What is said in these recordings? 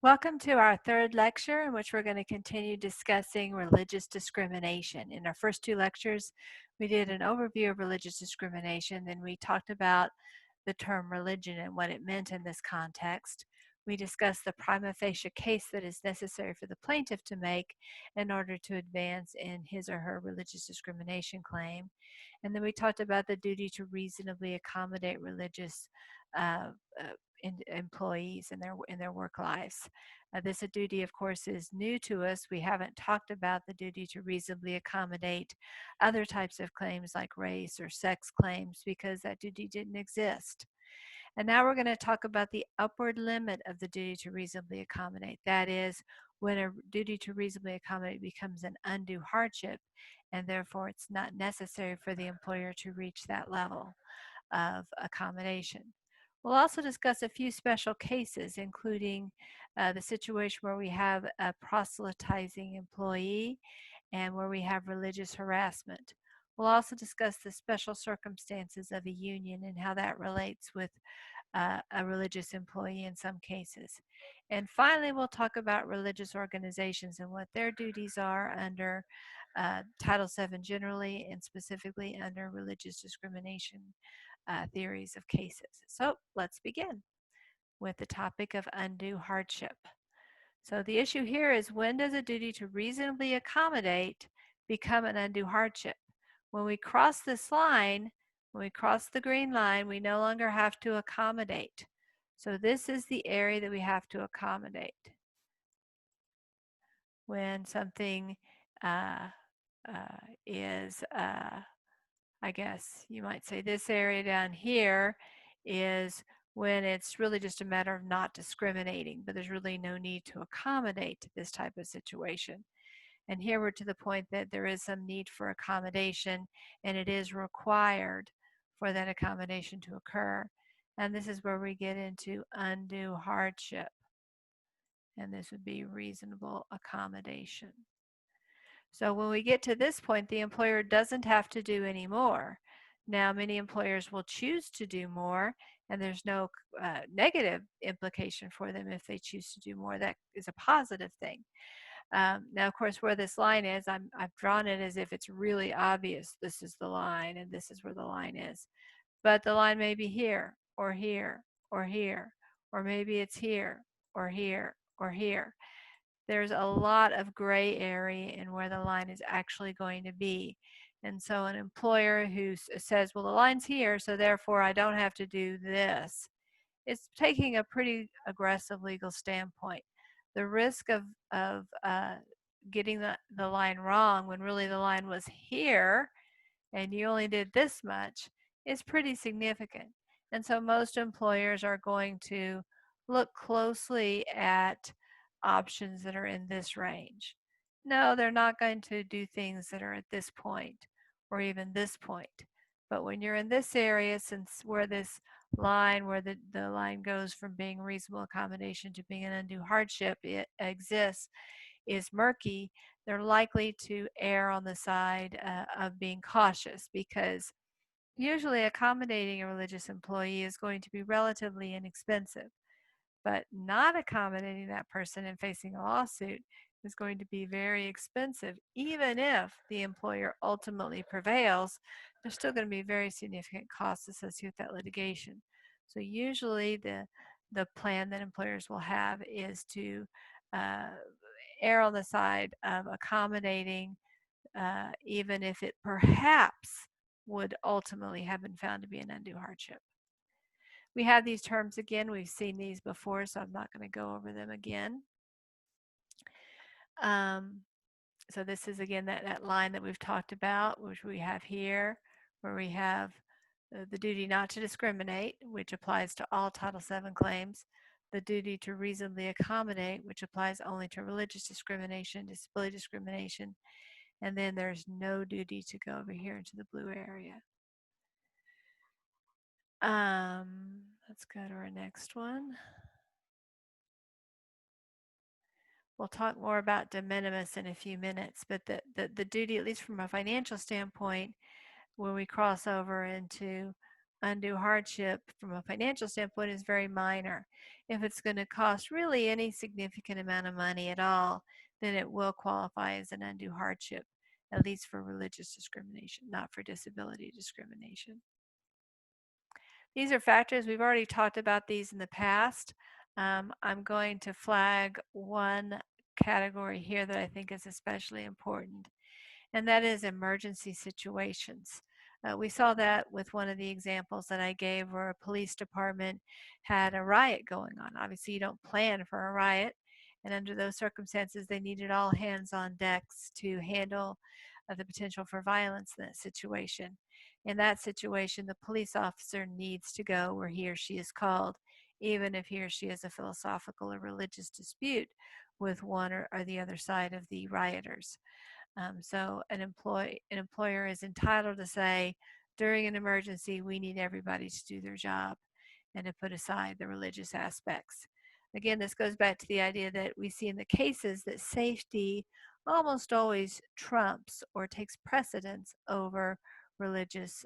Welcome to our third lecture in which we're going to continue discussing religious discrimination. In our first two lectures, we did an overview of religious discrimination, then we talked about the term religion and what it meant in this context. We discussed the prima facie case that is necessary for the plaintiff to make in order to advance in his or her religious discrimination claim. And then we talked about the duty to reasonably accommodate religious uh, uh, employees in their work lives. This duty, of course, is new to us. We haven't talked about the duty to reasonably accommodate other types of claims like race or sex claims because that duty didn't exist. And now we're going to talk about the upward limit of the duty to reasonably accommodate. That is, when a duty to reasonably accommodate becomes an undue hardship, and therefore it's not necessary for the employer to reach that level of accommodation. We'll also discuss a few special cases, including the situation where we have a proselytizing employee and where we have religious harassment. We'll also discuss the special circumstances of a union and how that relates with a religious employee in some cases. And finally, we'll talk about religious organizations and what their duties are under Title VII generally and specifically under religious discrimination theories of cases. So let's begin with the topic of undue hardship. So the issue here is, when does a duty to reasonably accommodate become an undue hardship? When we cross this line, when we cross the green line, we no longer have to accommodate. So this is the area that we have to accommodate. When something is I guess you might say this area down here is when it's really just a matter of not discriminating, but there's really no need to accommodate this type of situation. And here we're to the point that there is some need for accommodation, and it is required for that accommodation to occur. And this is where we get into undue hardship. And this would be reasonable accommodation. So when we get to this point, the employer doesn't have to do any more. Now, many employers will choose to do more, and there's no negative implication for them if they choose to do more. That is a positive thing. Now, of course, where this line is, I've drawn it as if it's really obvious. This is the line, and this is where the line is. But the line may be here, or here, or here, or maybe it's here, or here, or here. There's a lot of gray area in where the line is actually going to be. And so an employer who says, well, the line's here, so therefore I don't have to do this, is taking a pretty aggressive legal standpoint. The risk of getting the line wrong when really the line was here and you only did this much is pretty significant. And so most employers are going to look closely at options that are in this range. No, they're not going to do things that are at this point or even this point. But when you're in this area, since where this line, where the line goes from being reasonable accommodation to being an undue hardship, it exists, is murky, they're likely to err on the side of being cautious, because usually accommodating a religious employee is going to be relatively inexpensive. But not accommodating that person and facing a lawsuit is going to be very expensive. Even if the employer ultimately prevails, there's still going to be very significant costs associated with that litigation. So usually the plan that employers will have is to uh, err on the side of accommodating, even if it perhaps would ultimately have been found to be an undue hardship. We have these terms again. We've seen these before, so I'm not going to go over them again. So this is, again, that line that we've talked about, which we have here, where we have the duty not to discriminate, which applies to all Title VII claims, the duty to reasonably accommodate, which applies only to religious discrimination, disability discrimination, and then there's no duty to go over here into the blue area. Let's go to our next one. We'll talk more about de minimis in a few minutes, but the duty, at least from a financial standpoint, when we cross over into undue hardship from a financial standpoint is very minor. If it's going to cost really any significant amount of money at all, then it will qualify as an undue hardship, at least for religious discrimination, not for disability discrimination. These are factors, we've already talked about these in the past. I'm going to flag one category here that I think is especially important, and that is emergency situations. We saw that with one of the examples that I gave where a police department had a riot going on. Obviously, you don't plan for a riot, and under those circumstances, they needed all hands on decks to handle the potential for violence in that situation. In that situation, the police officer needs to go where he or she is called, even if he or she has a philosophical or religious dispute with one or the other side of the rioters. So an employer is entitled to say, during an emergency, we need everybody to do their job and to put aside the religious aspects. Again, this goes back to the idea that we see in the cases that safety almost always trumps or takes precedence over religious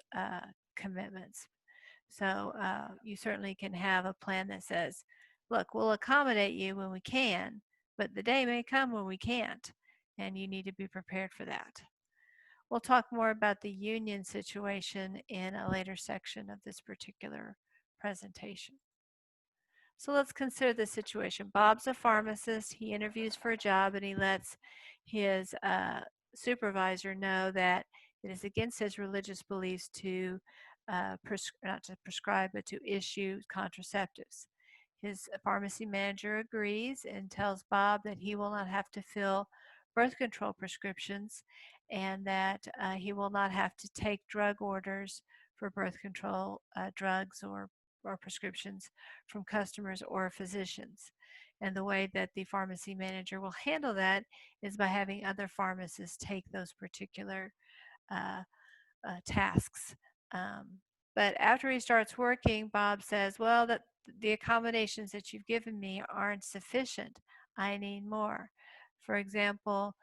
commitments. So you certainly can have a plan that says, look, we'll accommodate you when we can, but the day may come when we can't, and you need to be prepared for that. We'll talk more about the union situation in a later section of this particular presentation. So let's consider the situation. Bob's a pharmacist. He interviews for a job and he lets his supervisor know that it is against his religious beliefs to not to prescribe, but to issue contraceptives. His pharmacy manager agrees and tells Bob that he will not have to fill birth control prescriptions and that he will not have to take drug orders for birth control drugs or prescriptions from customers or physicians. And the way that the pharmacy manager will handle that is by having other pharmacists take those particular uh, tasks. Um, but after he starts working, Bob says, well, that the accommodations that you've given me aren't sufficient. I need more. For example,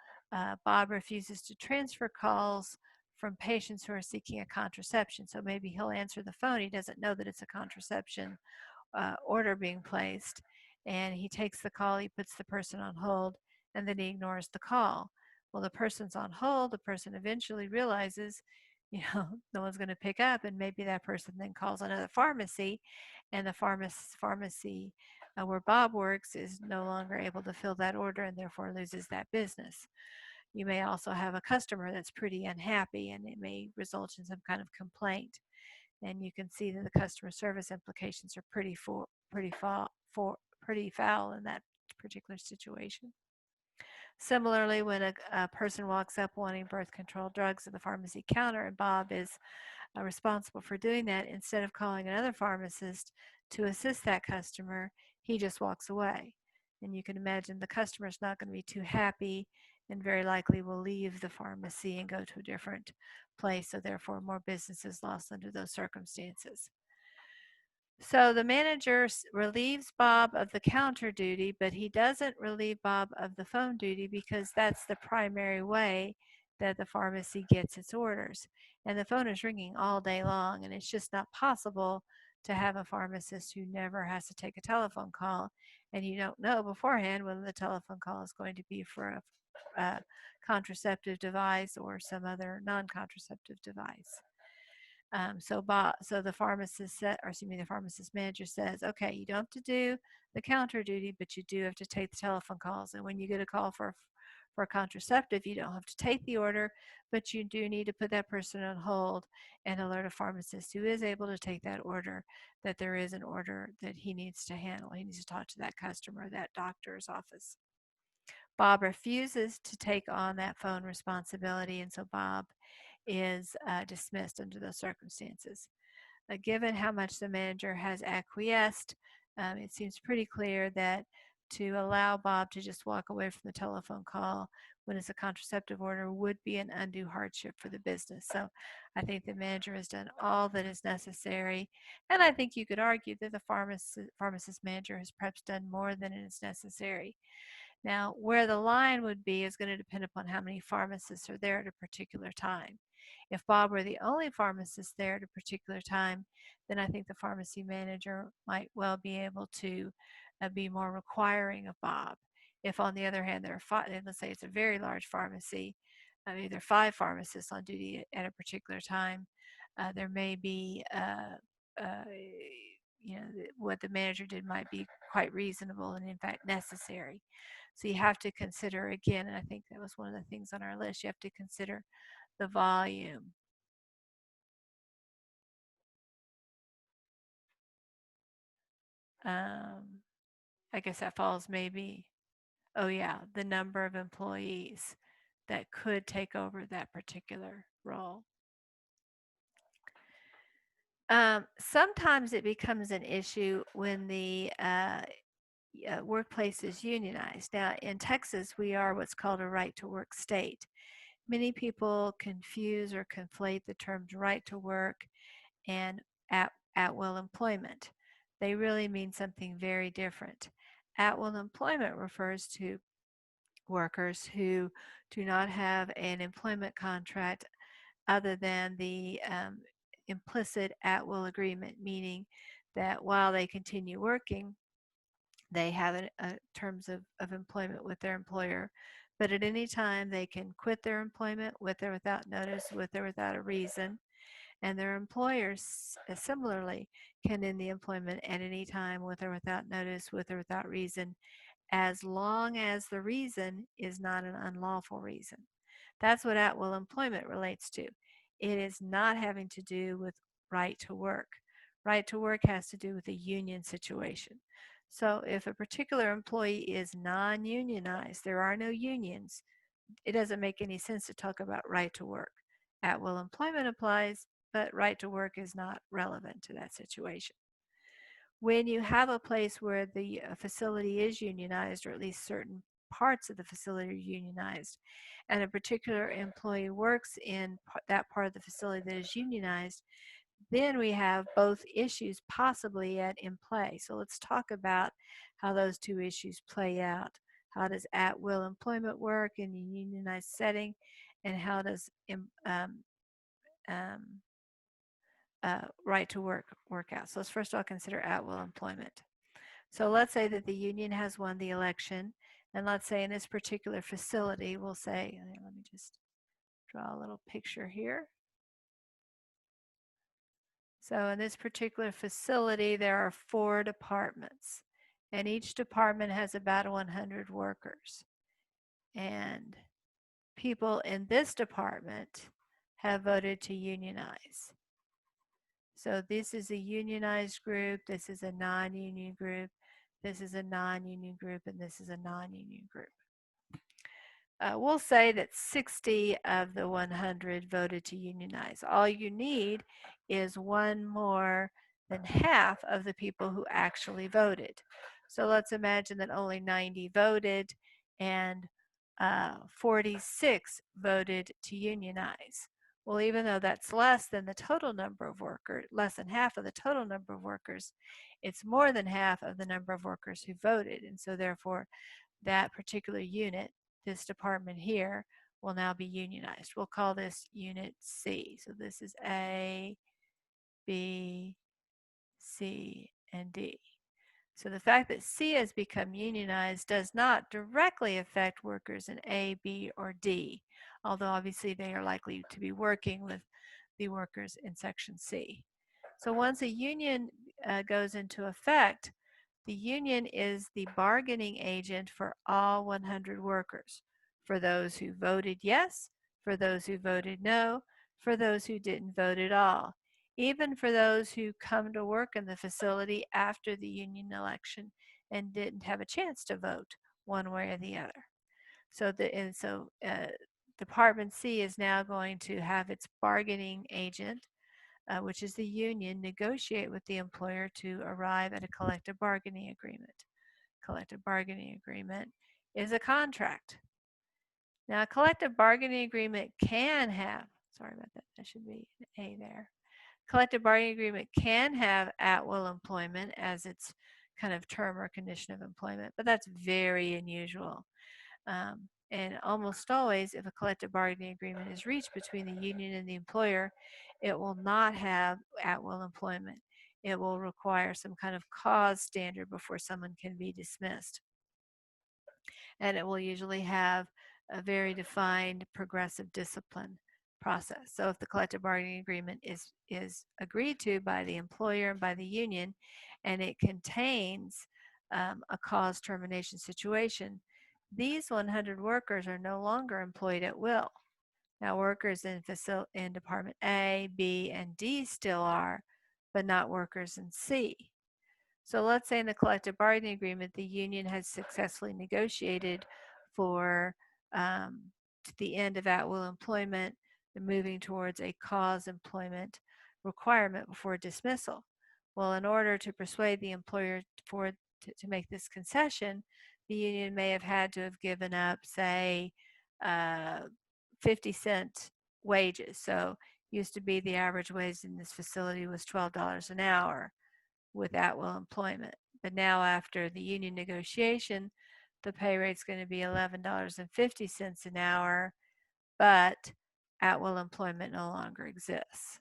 Bob refuses to transfer calls from patients who are seeking a contraception. So maybe he'll answer the phone. He doesn't know that it's a contraception order being placed. And he takes the call, he puts the person on hold, and then he ignores the call. Well, the person's on hold. The person eventually realizes, no one's going to pick up, and maybe that person then calls another pharmacy, and the pharmacy where Bob works is no longer able to fill that order and therefore loses that business. You may also have a customer that's pretty unhappy, and it may result in some kind of complaint. And you can see that the customer service implications are pretty foul in that particular situation. Similarly, when a person walks up wanting birth control drugs at the pharmacy counter and Bob is responsible for doing that, instead of calling another pharmacist to assist that customer, he just walks away. And you can imagine the customer is not going to be too happy and very likely will leave the pharmacy and go to a different place. So therefore, more business is lost under those circumstances. So the manager relieves Bob of the counter duty, but he doesn't relieve Bob of the phone duty because that's the primary way that the pharmacy gets its orders. And the phone is ringing all day long, and it's just not possible to have a pharmacist who never has to take a telephone call, and you don't know beforehand whether the telephone call is going to be for a contraceptive device or some other non-contraceptive device. So the pharmacist the pharmacist manager says, okay, you don't have to do the counter duty, but you do have to take the telephone calls. And when you get a call for a contraceptive, you don't have to take the order, but you do need to put that person on hold and alert a pharmacist who is able to take that order that there is an order that he needs to handle. He needs to talk to that customer, that doctor's office. Bob refuses to take on that phone responsibility, and so Bob is dismissed under those circumstances. Given how much the manager has acquiesced, it seems pretty clear that to allow Bob to just walk away from the telephone call when it's a contraceptive order would be an undue hardship for the business. So I think the manager has done all that is necessary. And I think you could argue that the pharmacist manager has perhaps done more than is necessary. Now, where the line would be is going to depend upon how many pharmacists are there at a particular time. If Bob were the only pharmacist there at a particular time, then I think the pharmacy manager might well be able to be more requiring of Bob. If, on the other hand, there are five, let's say it's a very large pharmacy, maybe there are 5 pharmacists on duty at a particular time, there may be, what the manager did might be quite reasonable and, in fact, necessary. So you have to consider, again, and I think that was one of the things on our list, you have to consider the volume. I guess that falls maybe, oh yeah, the number of employees that could take over that particular role. Sometimes it becomes an issue when the workplace is unionized. Now, in Texas, we are what's called a right to work state. Many people confuse or conflate the terms right to work and at-will employment. They really mean something very different. At-will employment refers to workers who do not have an employment contract other than the implicit at-will agreement, meaning that while they continue working, they have terms of employment with their employer, but at any time they can quit their employment with or without notice, with or without a reason, and their employers similarly can end the employment at any time with or without notice, with or without reason, as long as the reason is not an unlawful reason. That's what at-will employment relates to. It is not having to do with right to work. Right to work has to do with a union situation. So if a particular employee is non-unionized, there are no unions, it doesn't make any sense to talk about right to work. At-will employment applies, but right to work is not relevant to that situation. When you have a place where the facility is unionized, or at least certain parts of the facility are unionized, and a particular employee works in that part of the facility that is unionized, then we have both issues possibly in play. So let's talk about how those two issues play out. How does at-will employment work in a unionized setting, and how does right to work out? So let's first of all consider at-will employment. So let's say that the union has won the election, and let's say in this particular facility, we'll say, let me just draw a little picture here. So in this particular facility, there are 4 departments, and each department has about 100 workers. And people in this department have voted to unionize. So this is a unionized group, this is a non-union group, this is a non-union group, and this is a non-union group. We'll say that 60 of the 100 voted to unionize. All you need is one more than half of the people who actually voted. So let's imagine that only 90 voted and 46 voted to unionize. Well, even though that's less than the total number of workers, less than half of the total number of workers, it's more than half of the number of workers who voted. And so therefore, that particular unit, this department here, will now be unionized. We'll call this Unit C. So this is A, B, C, and D. So the fact that C has become unionized does not directly affect workers in A, B, or D, although obviously they are likely to be working with the workers in Section C. So once a union goes into effect, the union is the bargaining agent for all 100 workers, for those who voted yes, for those who voted no, for those who didn't vote at all, even for those who come to work in the facility after the union election and didn't have a chance to vote one way or the other. So Department C is now going to have its bargaining agent, which is the union, negotiate with the employer to arrive at a collective bargaining agreement. Collective bargaining agreement is a contract. Now, a collective bargaining agreement can have, sorry about that, that should be an A there. Collective bargaining agreement can have at-will employment as its kind of term or condition of employment, but that's very unusual. And almost always, if a collective bargaining agreement is reached between the union and the employer, it will not have at-will employment. It will require some kind of cause standard before someone can be dismissed. And it will usually have a very defined progressive discipline process. So if the collective bargaining agreement is agreed to by the employer and by the union, and it contains a cause termination situation, these 100 workers are no longer employed at will. Now, workers in Department A, B, and D still are, but not workers in C. So let's say in the collective bargaining agreement, the union has successfully negotiated for the end of at-will employment and moving towards a cause employment requirement before dismissal. Well, in order to persuade the employer to make this concession, the union may have had to have given up, say, 50-cent wages. So used to be the average wage in this facility was $12 an hour with at-will employment. But now after the union negotiation, the pay rate's going to be $11.50 an hour, but at-will employment no longer exists.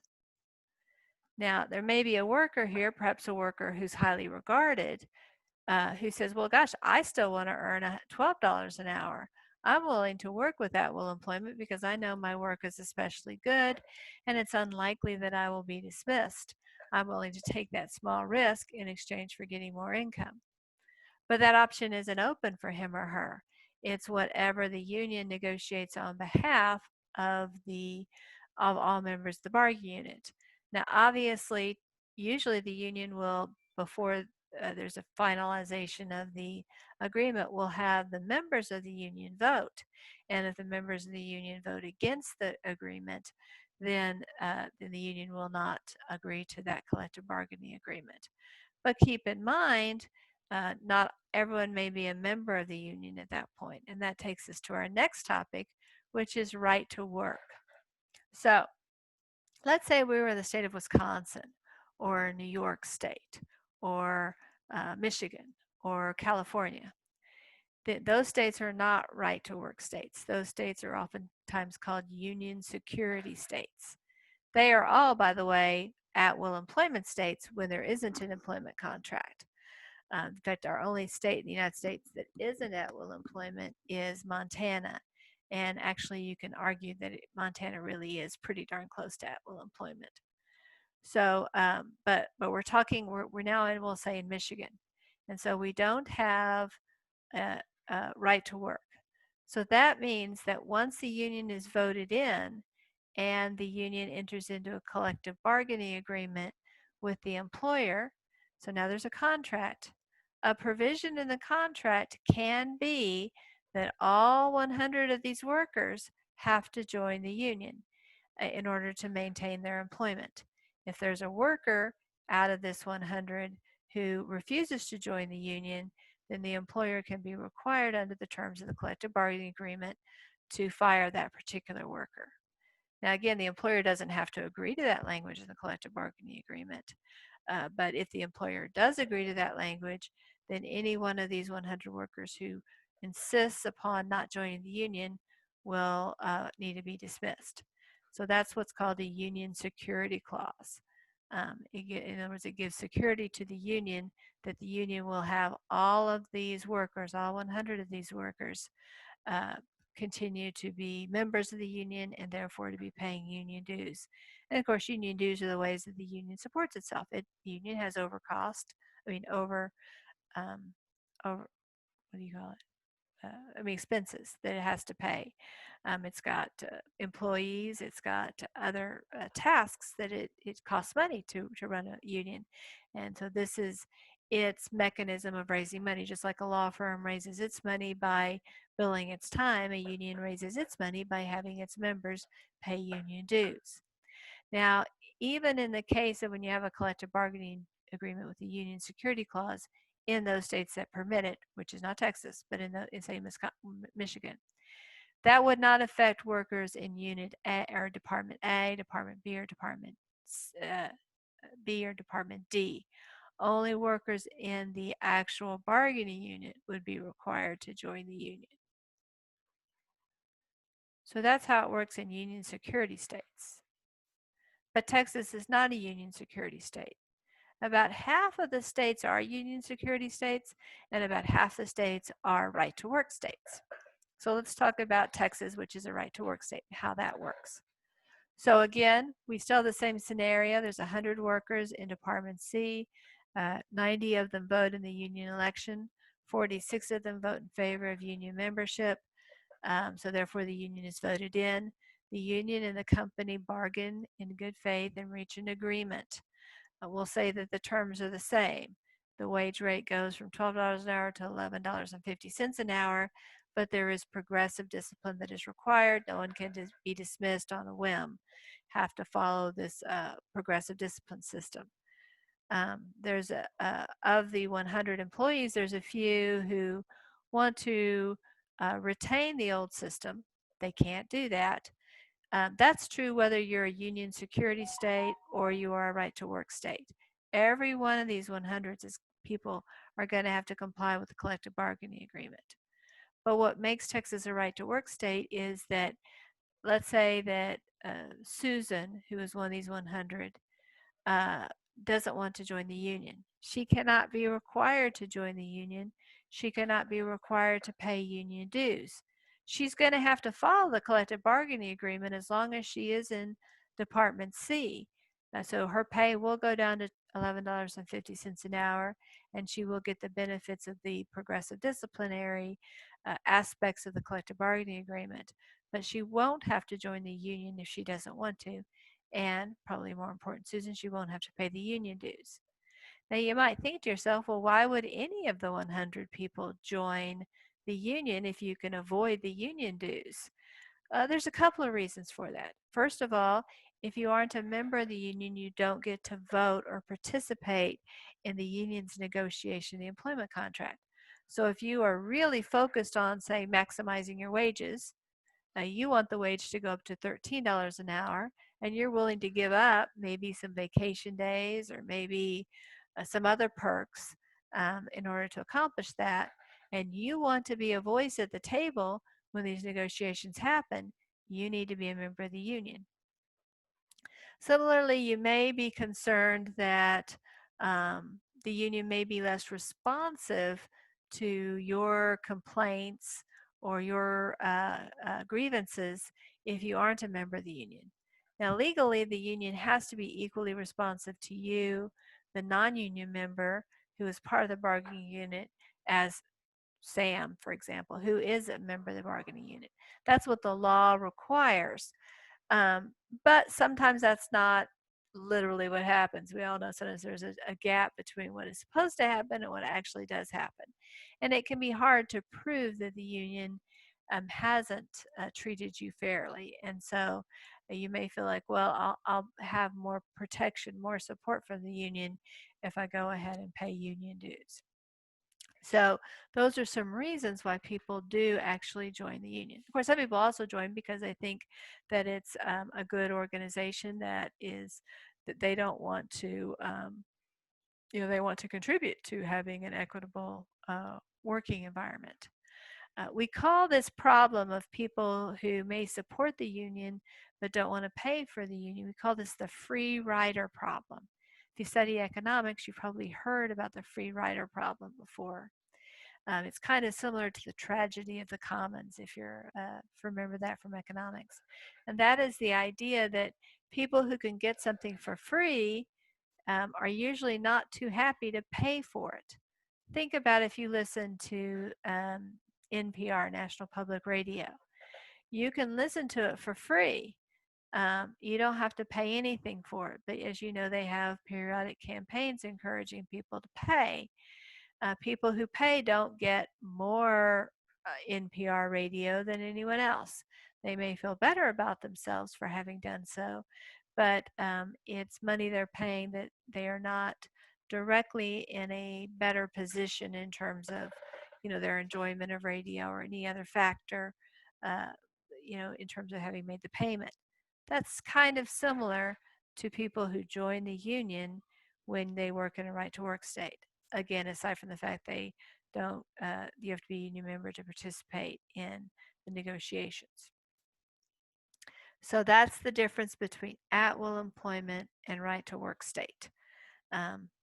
Now, there may be a worker here, perhaps a worker who's highly regarded, who says, well, gosh, I still want to earn $12 an hour. I'm willing to work with at-will employment because I know my work is especially good and it's unlikely that I will be dismissed. I'm willing to take that small risk in exchange for getting more income. But that option isn't open for him or her. It's whatever the union negotiates on behalf of all members of the bargaining unit. Now, obviously, usually the union will, before there's a finalization of the agreement, will have the members of the union vote. And if the members of the union vote against the agreement, then the union will not agree to that collective bargaining agreement. But keep in mind, not everyone may be a member of the union at that point. And that takes us to our next topic, which is right to work. So let's say we were in the state of Wisconsin or New York State or Michigan or California. Those states are not right to work states. Those states are oftentimes called union security states. They are all, by the way, at will employment states when there isn't an employment contract. In fact, our only state in the United States that isn't at will employment is Montana. And actually, you can argue that Montana really is pretty darn close to at will employment. So, but we're talking, we're now in, we'll say, in Michigan. And so we don't have a right to work. So that means that once the union is voted in, and the union enters into a collective bargaining agreement with the employer. So now there's a contract. A provision in the contract can be that all 100 of these workers have to join the union in order to maintain their employment. If there's a worker out of this 100 who refuses to join the union, then the employer can be required under the terms of the collective bargaining agreement to fire that particular worker. Now, again, the employer doesn't have to agree to that language in the collective bargaining agreement. But if the employer does agree to that language, then any one of these 100 workers who insists upon not joining the union will need to be dismissed. So that's what's called a union security clause. In other words, it gives security to the union that the union will have all of these workers, all 100 of these workers, continue to be members of the union and therefore to be paying union dues. And of course, union dues are the ways that the union supports itself. The union has over, over, what do you call it? Expenses that it has to pay. It's got employees, it's got other tasks that it costs money to run a union. And so this is its mechanism of raising money. Just like a law firm raises its money by billing its time, a union raises its money by having its members pay union dues. Now, even in the case of when you have a collective bargaining agreement with a union security clause in those states that permit it, which is not Texas, but in say Michigan, that would not affect workers in Unit A or Department A, Department B, or Department D. Only workers in the actual bargaining unit would be required to join the union. So that's how it works in union security states. But Texas is not a union security state. About half of the states are union security states, and about half the states are right to work states. So let's talk about Texas, which is a right to work state, how that works. So again, we still have the same scenario. There's 100 workers in Department C. 90 of them vote in the union election. 46 of them vote in favor of union membership. So therefore, the union is voted in. The union and the company bargain in good faith and reach an agreement. We'll say that the terms are the same. The wage rate goes from $12 an hour to $11.50 an hour, but there is progressive discipline that is required. No one can be dismissed on a whim, have to follow this progressive discipline system. There's of the 100 employees, there's a few who want to retain the old system. They can't do that. That's true whether you're a union security state or you are a right to work state. Every one of these 100s is people are going to have to comply with the collective bargaining agreement. But what makes Texas a right to work state is that, let's say that Susan, who is one of these 100, uh, doesn't want to join the union. She cannot be required to join the union. She cannot be required to pay union dues. She's going to have to follow the collective bargaining agreement as long as she is in Department C. So her pay will go down to $11.50 an hour, and she will get the benefits of the progressive disciplinary aspects of the collective bargaining agreement. But she won't have to join the union if she doesn't want to. And probably more important, Susan, she won't have to pay the union dues. Now, you might think to yourself, well, why would any of the 100 people join the union if you can avoid the union dues? There's a couple of reasons for that. First of all, if you aren't a member of the union, you don't get to vote or participate in the union's negotiation of the employment contract. So if you are really focused on, say, maximizing your wages, you want the wage to go up to $13 an hour, and you're willing to give up maybe some vacation days or maybe some other perks in order to accomplish that, and you want to be a voice at the table when these negotiations happen, you need to be a member of the union. Similarly, you may be concerned that the union may be less responsive to your complaints or your grievances if you aren't a member of the union. Now, legally, the union has to be equally responsive to you, the non-union member who is part of the bargaining unit, as Sam, for example, who is a member of the bargaining unit. That's what the law requires. Um, but sometimes that's not literally what happens. We all know sometimes there's a gap between what is supposed to happen and what actually does happen. And it can be hard to prove that the union hasn't treated you fairly. And so you may feel like, well, I'll have more protection, more support from the union if I go ahead and pay union dues. So those are some reasons why people do actually join the union. Of course, some people also join because they think that it's a good organization that they don't want to, they want to contribute to having an equitable working environment. We call this problem of people who may support the union but don't want to pay for the union, we call this the free rider problem. If you study economics, you've probably heard about the free rider problem before. It's kind of similar to the tragedy of the commons, if you're remember that from economics. And that is the idea that people who can get something for free are usually not too happy to pay for it. Think about if you listen to NPR, National Public Radio. You can listen to it for free. You don't have to pay anything for it. But as you know, they have periodic campaigns encouraging people to pay. People who pay don't get more NPR radio than anyone else. They may feel better about themselves for having done so, but it's money they're paying that they are not directly in a better position in terms of, their enjoyment of radio or any other factor, uh, in terms of having made the payment. That's kind of similar to people who join the union when they work in a right to work state. Again, aside from the fact they don't, you have to be a union member to participate in the negotiations. So that's the difference between at-will employment and right-to-work state.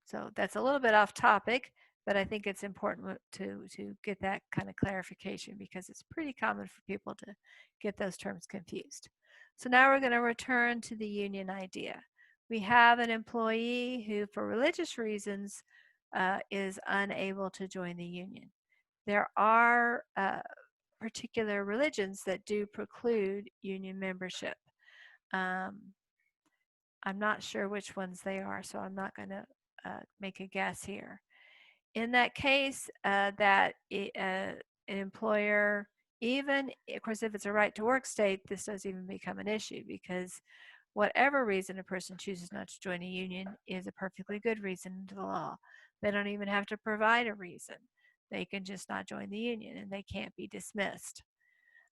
So that's a little bit off topic, but I think it's important to get that kind of clarification because it's pretty common for people to get those terms confused. So now we're going to return to the union idea. We have an employee who, for religious reasons, is unable to join the union. There are particular religions that do preclude union membership. Um, I'm not sure which ones they are, so I'm not going to make a guess here. In that case, an employer, even of course, if it's a right to work state, this doesn't even become an issue because whatever reason a person chooses not to join a union is a perfectly good reason under the law. They don't even have to provide a reason. They can just not join the union and they can't be dismissed.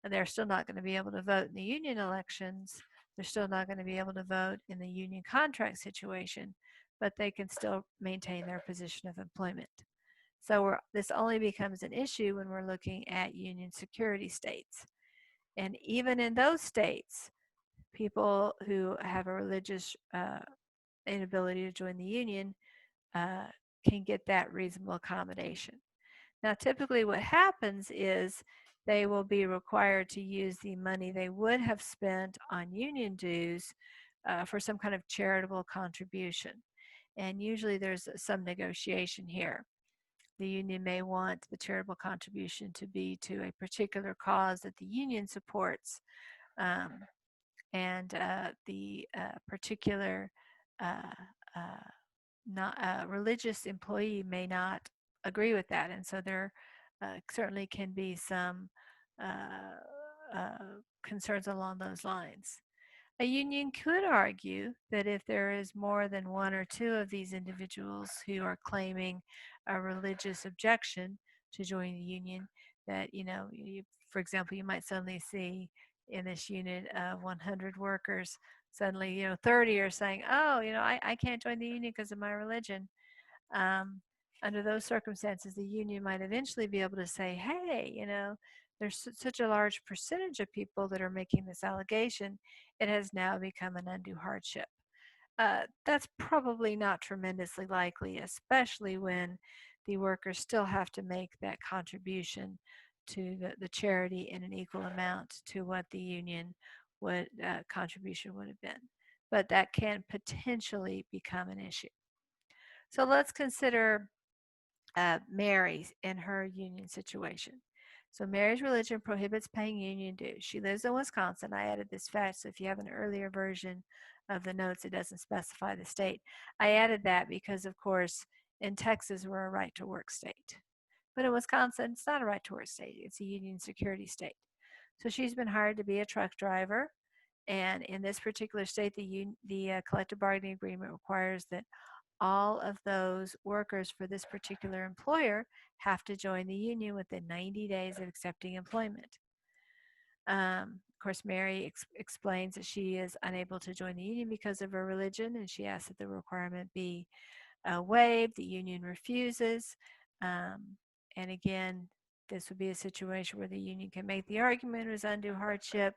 And they're still not going to be able to vote in the union elections. They're still not going to be able to vote in the union contract situation, but they can still maintain their position of employment. So this only becomes an issue when we're looking at union security states. And even in those states, people who have a religious inability to join the union uh, can get that reasonable accommodation. Now, typically what happens is they will be required to use the money they would have spent on union dues for some kind of charitable contribution. And usually there's some negotiation here. The union may want the charitable contribution to be to a particular cause that the union supports, um, and the particular uh, uh, not, religious employee may not agree with that, and so there certainly can be some concerns along those lines. A union could argue that if there is more than one or two of these individuals who are claiming a religious objection to joining the union, that, for example, you might suddenly see in this unit of 100 workers, suddenly, 30 are saying, oh, I can't join the union because of my religion. Um, Under those circumstances, the union might eventually be able to say, hey, there's such a large percentage of people that are making this allegation, it has now become an undue hardship. That's probably not tremendously likely, especially when the workers still have to make that contribution to the charity in an equal amount to what the union contribution would have been. But that can potentially become an issue. So let's consider Mary in her union situation. So Mary's religion prohibits paying union dues. She lives in Wisconsin. I added this fact, so if you have an earlier version of the notes, it doesn't specify the state. I added that because, of course, in Texas, we're a right to work state. But in Wisconsin, it's not a right to work state. It's a union security state. So she's been hired to be a truck driver. And in this particular state, the collective bargaining agreement requires that all of those workers for this particular employer have to join the union within 90 days of accepting employment. Of course, Mary explains that she is unable to join the union because of her religion, and she asks that the requirement be waived. The union refuses. And again, this would be a situation where the union can make the argument it was undue hardship.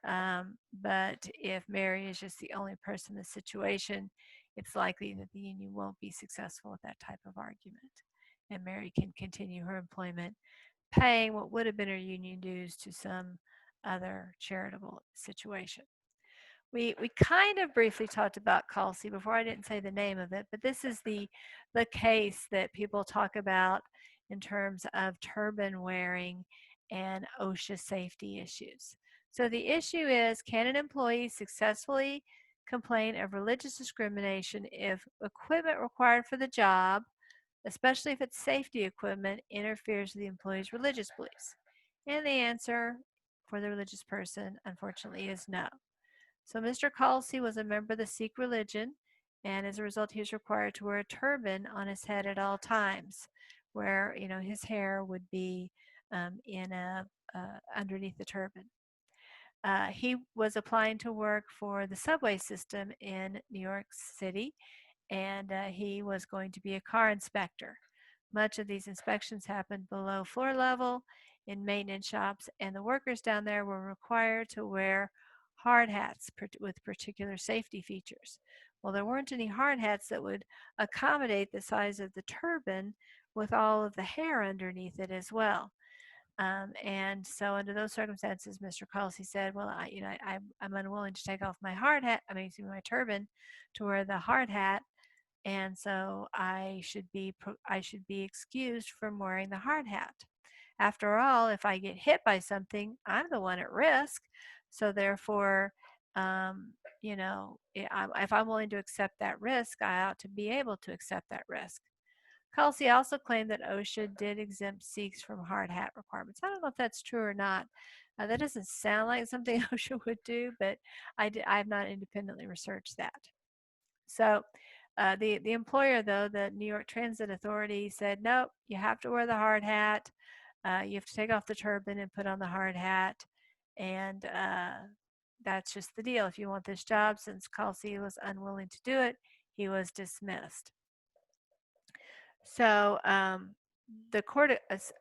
But if Mary is just the only person in the situation, it's likely that the union won't be successful with that type of argument. And Mary can continue her employment paying what would have been her union dues to some other charitable situation. We kind of briefly talked about Calcy before. I didn't say the name of it, but this is the case that people talk about in terms of turban wearing and OSHA safety issues. So the issue is, can an employee successfully complain of religious discrimination if equipment required for the job, especially if it's safety equipment, interferes with the employee's religious beliefs? And the answer for the religious person, unfortunately, is no. So Mr. Calcy was a member of the Sikh religion, and as a result, he was required to wear a turban on his head at all times, where his hair would be underneath the turban. He was applying to work for the subway system in New York City, and he was going to be a car inspector. Much of these inspections happened below floor level in maintenance shops, and the workers down there were required to wear hard hats with particular safety features. Well, there weren't any hard hats that would accommodate the size of the turban with all of the hair underneath it as well. And so under those circumstances, Mr. Kelsey said, well, I'm unwilling to take off my hard hat, excuse me, my turban to wear the hard hat. And so I should be excused from wearing the hard hat. After all, if I get hit by something, I'm the one at risk. So therefore, if I'm willing to accept that risk, I ought to be able to accept that risk. Kelsey also claimed that OSHA did exempt Sikhs from hard hat requirements. I don't know if that's true or not. That doesn't sound like something OSHA would do, but I have not independently researched that. So the employer, though, the New York Transit Authority, said, nope, you have to wear the hard hat. You have to take off the turban and put on the hard hat. And that's just the deal. If you want this job, since Kelsey was unwilling to do it, he was dismissed. So the court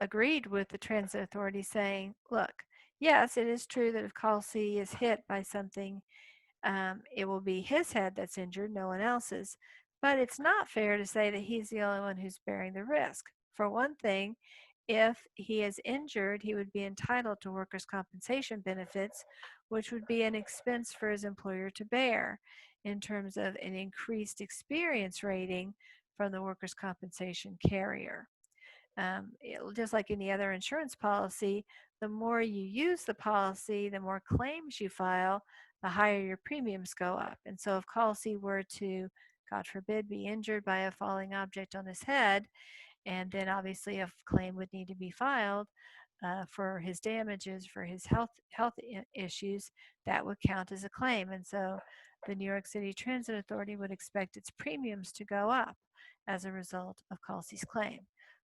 agreed with the transit authority, saying, look, yes, it is true that if Kelsey is hit by something, it will be his head that's injured, no one else's. But it's not fair to say that he's the only one who's bearing the risk. For one thing, if he is injured, he would be entitled to workers' compensation benefits, which would be an expense for his employer to bear in terms of an increased experience rating from the workers' compensation carrier. Just like any other insurance policy, the more you use the policy, the more claims you file, the higher your premiums go up. And so if Kelsey were to, God forbid, be injured by a falling object on his head, and then obviously a claim would need to be filed for his damages, for his health issues, that would count as a claim. And so the New York City Transit Authority would expect its premiums to go up as a result of Kelsey's claim.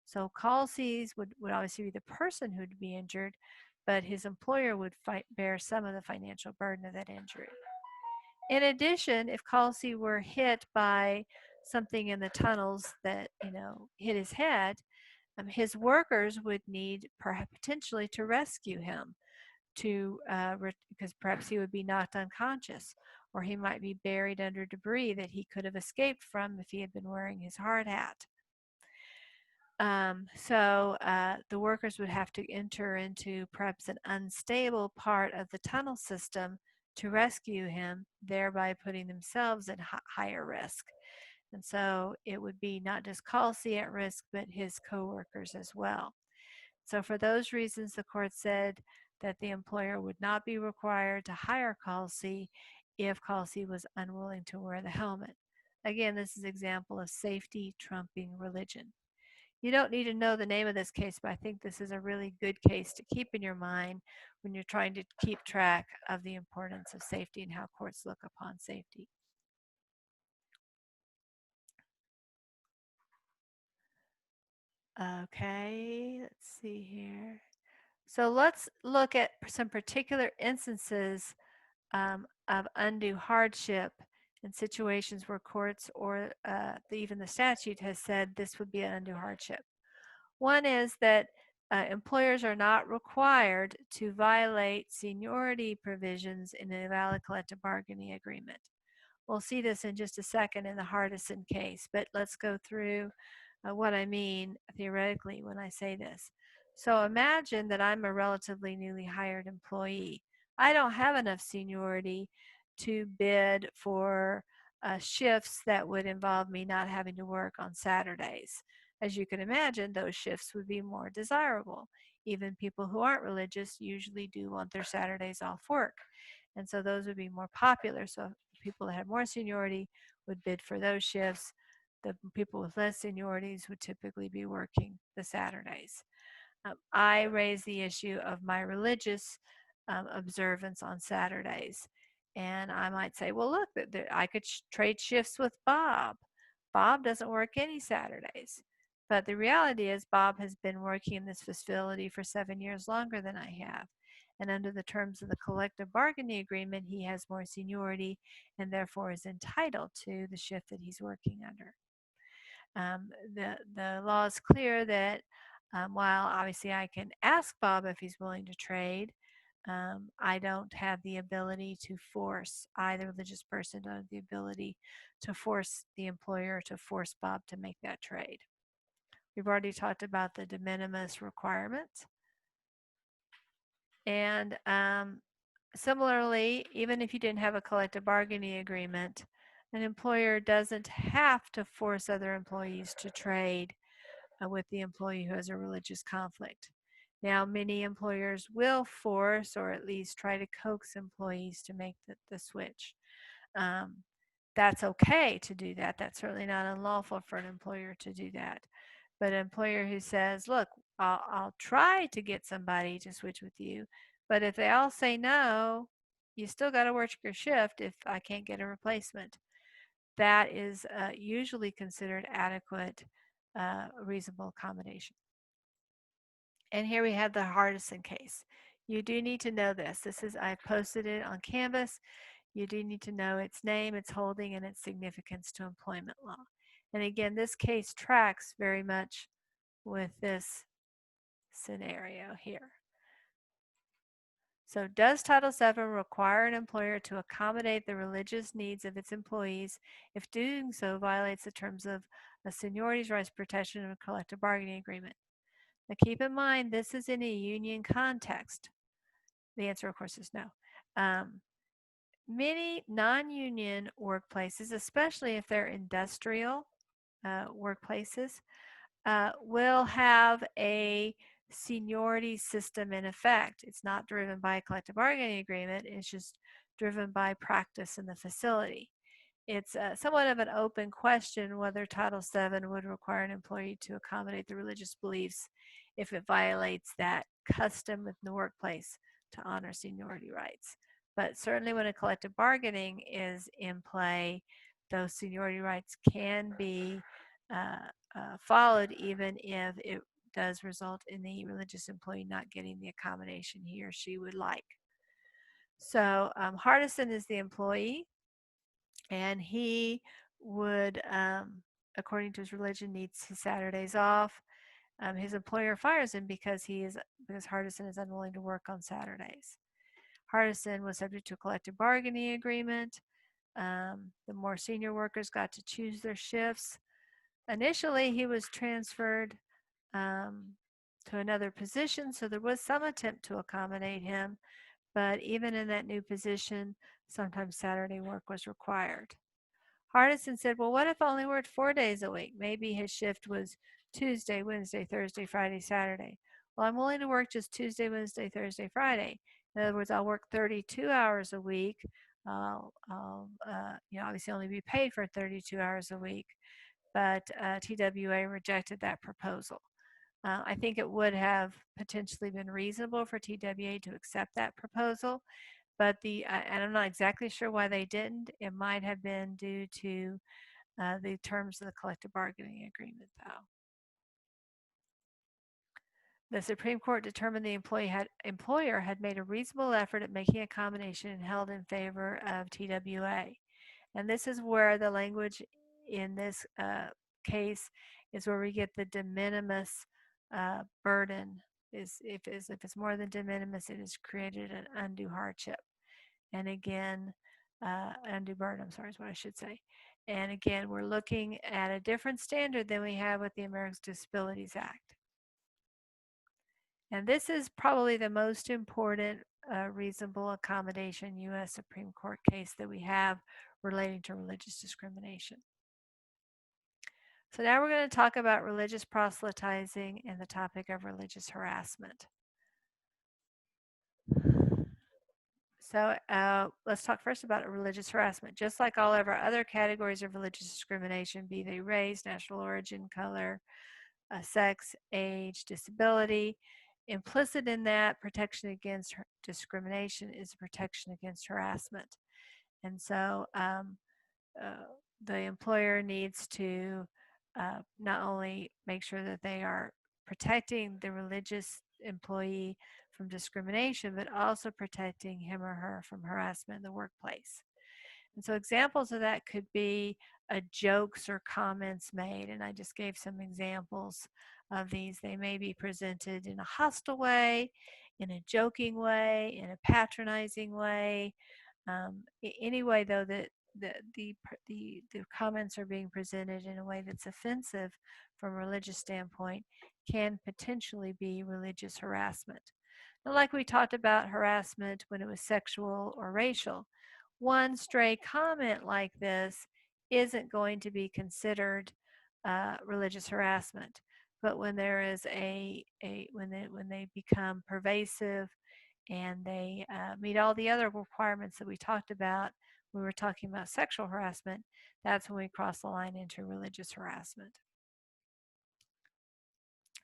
So Kelsey's would obviously be the person who'd be injured, but his employer would bear some of the financial burden of that injury. In addition, if Kelsey were hit by something in the tunnels that hit his head, his workers would need potentially to rescue him because perhaps he would be knocked unconscious, or he might be buried under debris that he could have escaped from if he had been wearing his hard hat. So the workers would have to enter into perhaps an unstable part of the tunnel system to rescue him, thereby putting themselves at higher risk. And so it would be not just Kelsey at risk, but his coworkers as well. So for those reasons, the court said that the employer would not be required to hire Kelsey if Kelsey was unwilling to wear the helmet. Again, this is an example of safety trumping religion. You don't need to know the name of this case, but I think this is a really good case to keep in your mind when you're trying to keep track of the importance of safety and how courts look upon safety. Okay, let's see here. So let's look at some particular instances of undue hardship in situations where courts or even the statute has said this would be an undue hardship. One is that employers are not required to violate seniority provisions in a valid collective bargaining agreement. We'll see this in just a second in the Hardison case, but let's go through what I mean theoretically when I say this. So imagine that I'm a relatively newly hired employee. I don't have enough seniority to bid for shifts that would involve me not having to work on Saturdays. As you can imagine, those shifts would be more desirable. Even people who aren't religious usually do want their Saturdays off work. And so those would be more popular. So people that had more seniority would bid for those shifts. The people with less seniorities would typically be working the Saturdays. I raise the issue of my religious observance on Saturdays. And I might say, well, look, I could trade shifts with Bob. Bob doesn't work any Saturdays. But the reality is Bob has been working in this facility for 7 years longer than I have. And under the terms of the collective bargaining agreement, he has more seniority and therefore is entitled to the shift that he's working under. The law is clear that while obviously I can ask Bob if he's willing to trade, I don't have the ability to force, I, the religious person, don't have the ability to force the employer to force Bob to make that trade. We've already talked about the de minimis requirements. And similarly, even if you didn't have a collective bargaining agreement, an employer doesn't have to force other employees to trade with the employee who has a religious conflict. Now, many employers will force or at least try to coax employees to make the switch. Um, that's okay to do that. That's certainly not unlawful for an employer to do that. But an employer who says, look, I'll try to get somebody to switch with you, but if they all say no, you still got to work your shift if I can't get a replacement. That is usually considered adequate, reasonable accommodation. And here we have the Hardison case. You do need to know this. I posted it on Canvas. You do need to know its name, its holding, and its significance to employment law. And again, this case tracks very much with this scenario here. So does Title VII require an employer to accommodate the religious needs of its employees if doing so violates the terms of a seniority's rights protection of a collective bargaining agreement? Now keep in mind, this is in a union context. The answer, of course, is no. Many non-union workplaces, especially if they're industrial workplaces, will have a seniority system in effect. It's not driven by a collective bargaining agreement, it's just driven by practice in the facility. It's somewhat of an open question whether Title VII would require an employee to accommodate the religious beliefs if it violates that custom in the workplace to honor seniority rights. But certainly when a collective bargaining is in play, those seniority rights can be followed even if it does result in the religious employee not getting the accommodation he or she would like. So Hardison is the employee, and he would, according to his religion, needs his Saturdays off. His employer fires him because Hardison is unwilling to work on Saturdays. Hardison was subject to a collective bargaining agreement. The more senior workers got to choose their shifts. Initially, he was transferred to another position, so there was some attempt to accommodate him, but even in that new position, sometimes Saturday work was required. Hardison said, well, what if I only worked 4 days a week? Maybe his shift was Tuesday, Wednesday, Thursday, Friday, Saturday. Well, I'm willing to work just Tuesday, Wednesday, Thursday, Friday. In other words, I'll work 32 hours a week. I'll obviously only be paid for 32 hours a week, but TWA rejected that proposal. I think it would have potentially been reasonable for TWA to accept that proposal, but and I'm not exactly sure why they didn't. It might have been due to the terms of the collective bargaining agreement, though. The Supreme Court determined the employer had made a reasonable effort at making accommodation and held in favor of TWA. And this is where the language in this case is where we get the de minimis burden. If it's more than de minimis, it has created an undue hardship. And again, undue burden, I'm sorry, is what I should say. And again, we're looking at a different standard than we have with the Americans with Disabilities Act. And this is probably the most important reasonable accommodation U.S. Supreme Court case that we have relating to religious discrimination. So now we're going to talk about religious proselytizing and the topic of religious harassment. So let's talk first about religious harassment. Just like all of our other categories of religious discrimination, be they race, national origin, color, sex, age, disability, implicit in that protection against discrimination is protection against harassment. And so the employer needs to not only make sure that they are protecting the religious employee from discrimination, but also protecting him or her from harassment in the workplace. And so examples of that could be jokes or comments made, and I just gave some examples of these. They may be presented in a hostile way. in a joking way, in a patronizing way, any way though that the comments are being presented in a way that's offensive from a religious standpoint can potentially be religious harassment. Now, like we talked about harassment when it was sexual or racial, one stray comment like this isn't going to be considered religious harassment. But when there is when they become pervasive and they meet all the other requirements that we talked about when we were talking about sexual harassment, that's when we cross the line into religious harassment.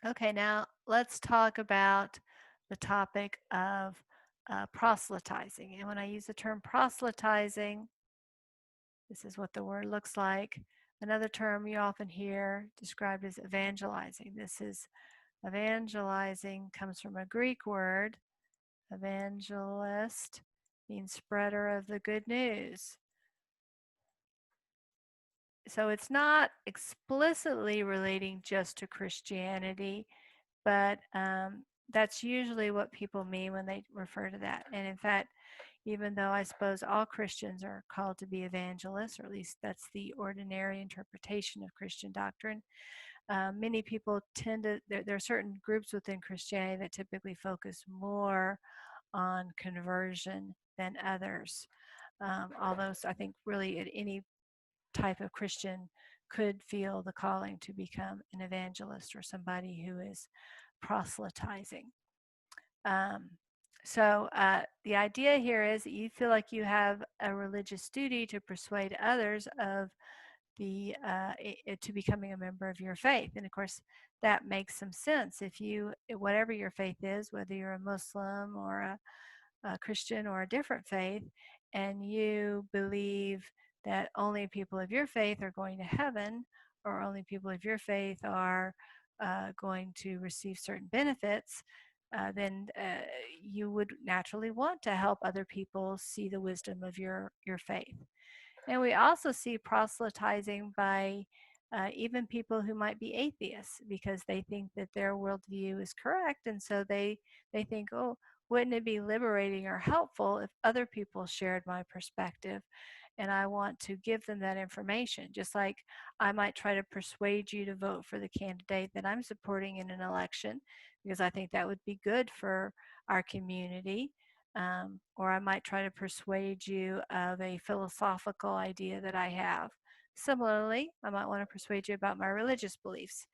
Okay, now let's talk about the topic of proselytizing. And when I use the term proselytizing, this is what the word looks like. Another term you often hear described as evangelizing. This is evangelizing, comes from a Greek word. Evangelist means spreader of the good news. So it's not explicitly relating just to Christianity, but that's usually what people mean when they refer to that. And in fact, even though I suppose all Christians are called to be evangelists, or at least that's the ordinary interpretation of Christian doctrine, many people tend to, there are certain groups within Christianity that typically focus more on conversion than others. Although I think really at any type of Christian could feel the calling to become an evangelist or somebody who is proselytizing. So the idea here is that you feel like you have a religious duty to persuade others of the to becoming a member of your faith. And of course, that makes some sense. If you, whatever your faith is, whether you're a Muslim or a Christian or a different faith, and you believe that only people of your faith are going to heaven, or only people of your faith are going to receive certain benefits, then you would naturally want to help other people see the wisdom of your faith. And we also see proselytizing by even people who might be atheists because they think that their worldview is correct. And so they think, oh, wouldn't it be liberating or helpful if other people shared my perspective? And I want to give them that information. Just like I might try to persuade you to vote for the candidate that I'm supporting in an election because I think that would be good for our community. Or I might try to persuade you of a philosophical idea that I have. Similarly, I might want to persuade you about my religious beliefs.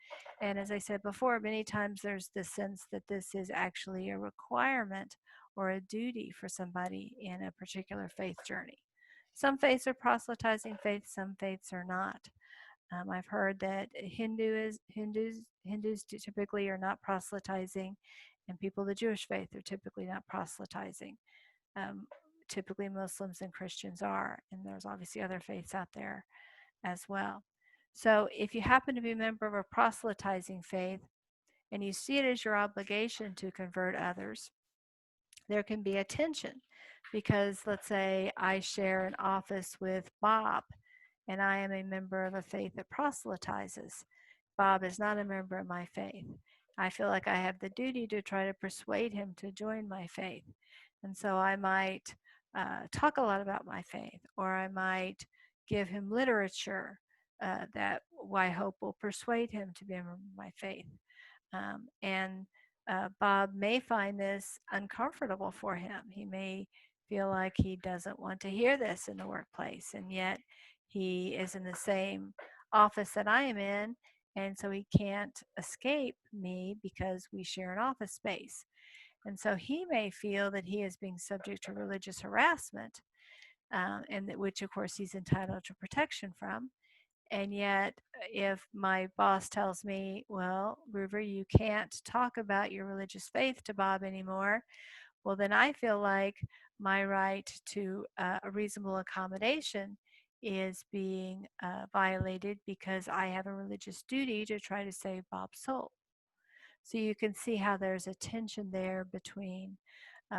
And as I said before, many times there's this sense that this is actually a requirement or a duty for somebody in a particular faith journey. Some faiths are proselytizing faiths, some faiths are not. I've heard that Hindus typically are not proselytizing, and people of the Jewish faith are typically not proselytizing. Um, Typically, Muslims and Christians are, and there's obviously other faiths out there as well. So, if you happen to be a member of a proselytizing faith and you see it as your obligation to convert others, there can be a tension because let's say I share an office with Bob and I am a member of a faith that proselytizes. Bob is not a member of my faith. I feel like I have the duty to try to persuade him to join my faith. And so I might talk a lot about my faith, or I might give him literature that I hope will persuade him to be a member of my faith. And Bob may find this uncomfortable for him. He may feel like he doesn't want to hear this in the workplace, and yet he is in the same office that I am in, and so he can't escape me because we share an office space. And so he may feel that he is being subject to religious harassment, and that, which of course he's entitled to protection from. And yet, if my boss tells me, well, River, you can't talk about your religious faith to Bob anymore, well, then I feel like my right to a reasonable accommodation is being violated because I have a religious duty to try to save Bob's soul. So you can see how there's a tension there between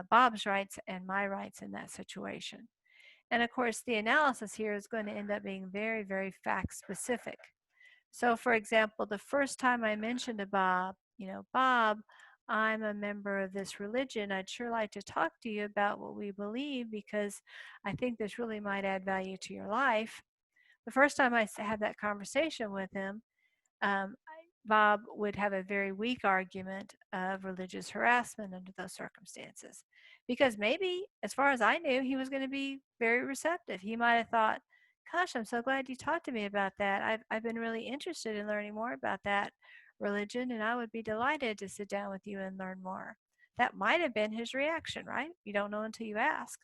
Bob's rights and my rights in that situation. And of course, the analysis here is going to end up being very, very fact specific. So, for example, the first time I mentioned to Bob, Bob, I'm a member of this religion. I'd sure like to talk to you about what we believe because I think this really might add value to your life. The first time I had that conversation with him, um, Bob would have a very weak argument of religious harassment under those circumstances. Because maybe, as far as I knew, he was going to be very receptive. He might have thought, gosh, I'm so glad you talked to me about that. I've been really interested in learning more about that religion, and I would be delighted to sit down with you and learn more. That might have been his reaction, right? You don't know until you ask.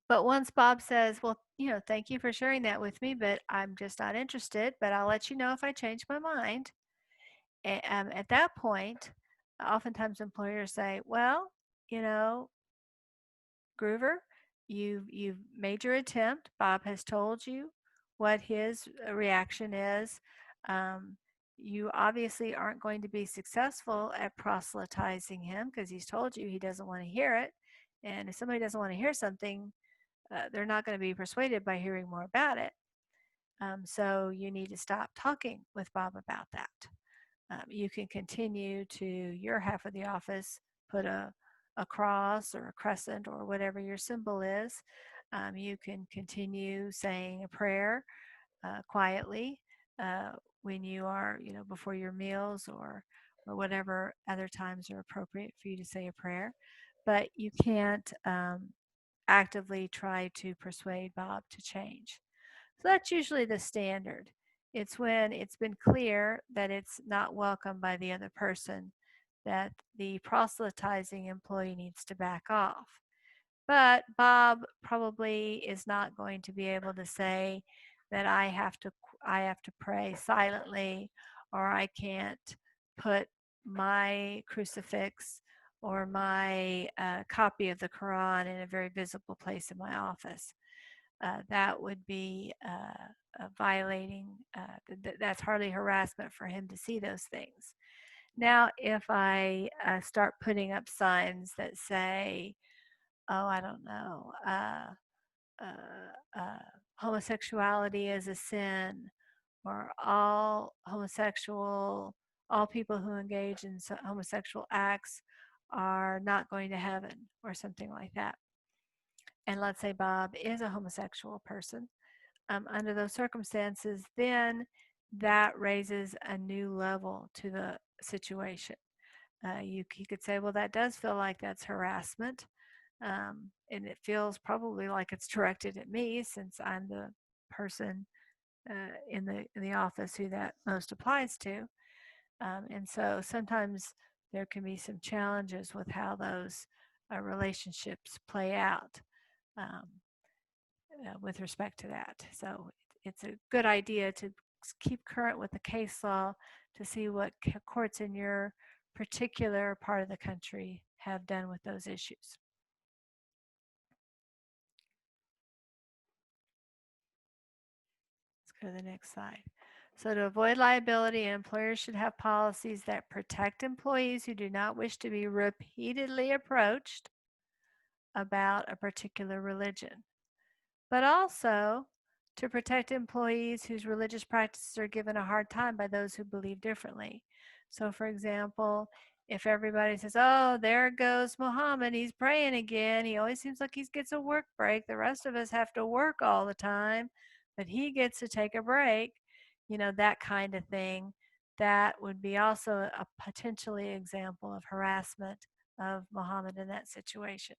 But once Bob says, well, thank you for sharing that with me, but I'm just not interested, but I'll let you know if I change my mind. At that point, oftentimes employers say, well, you know, Groover, you've made your attempt. Bob has told you what his reaction is. Um, you obviously aren't going to be successful at proselytizing him because he's told you he doesn't want to hear it. And if somebody doesn't want to hear something, they're not going to be persuaded by hearing more about it. So you need to stop talking with Bob about that. You can continue to your half of the office, put a cross or a crescent or whatever your symbol is. You can continue saying a prayer quietly when you are, before your meals or whatever other times are appropriate for you to say a prayer. But you can't actively try to persuade Bob to change. So that's usually the standard. It's when it's been clear that it's not welcome by the other person that the proselytizing employee needs to back off. But Bob probably is not going to be able to say that I have to pray silently, or I can't put my crucifix or my copy of the Quran in a very visible place in my office. That would be violating, that's hardly harassment for him to see those things. Now, if I start putting up signs that say, oh, I don't know, homosexuality is a sin, or all people who engage in homosexual acts are not going to heaven, or something like that. And let's say Bob is a homosexual person, under those circumstances, then that raises a new level to the situation. You could say, well, that does feel like that's harassment. And it feels probably like it's directed at me since I'm the person in the office who that most applies to. And so sometimes there can be some challenges with how those relationships play out. Um, with respect to that. So it's a good idea to keep current with the case law to see what courts in your particular part of the country have done with those issues. Let's go to the next slide. So to avoid liability, employers should have policies that protect employees who do not wish to be repeatedly approached about a particular religion, but also to protect employees whose religious practices are given a hard time by those who believe differently. So, for example, if everybody says, oh, there goes Muhammad, he's praying again, he always seems like he gets a work break, the rest of us have to work all the time, but he gets to take a break, that kind of thing, that would be also a potentially example of harassment of Muhammad in that situation.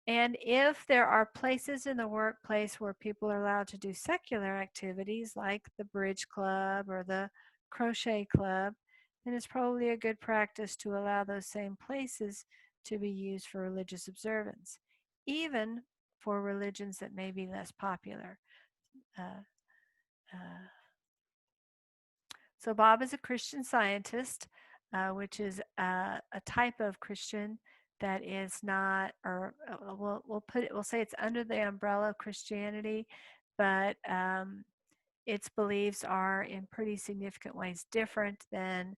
And if there are places in the workplace where people are allowed to do secular activities like the bridge club or the crochet club, then it's probably a good practice to allow those same places to be used for religious observance, even for religions that may be less popular. Uh, uh, so Bob is a Christian Scientist, which is a type of Christian that is not, or we'll say it's under the umbrella of Christianity, but its beliefs are in pretty significant ways different than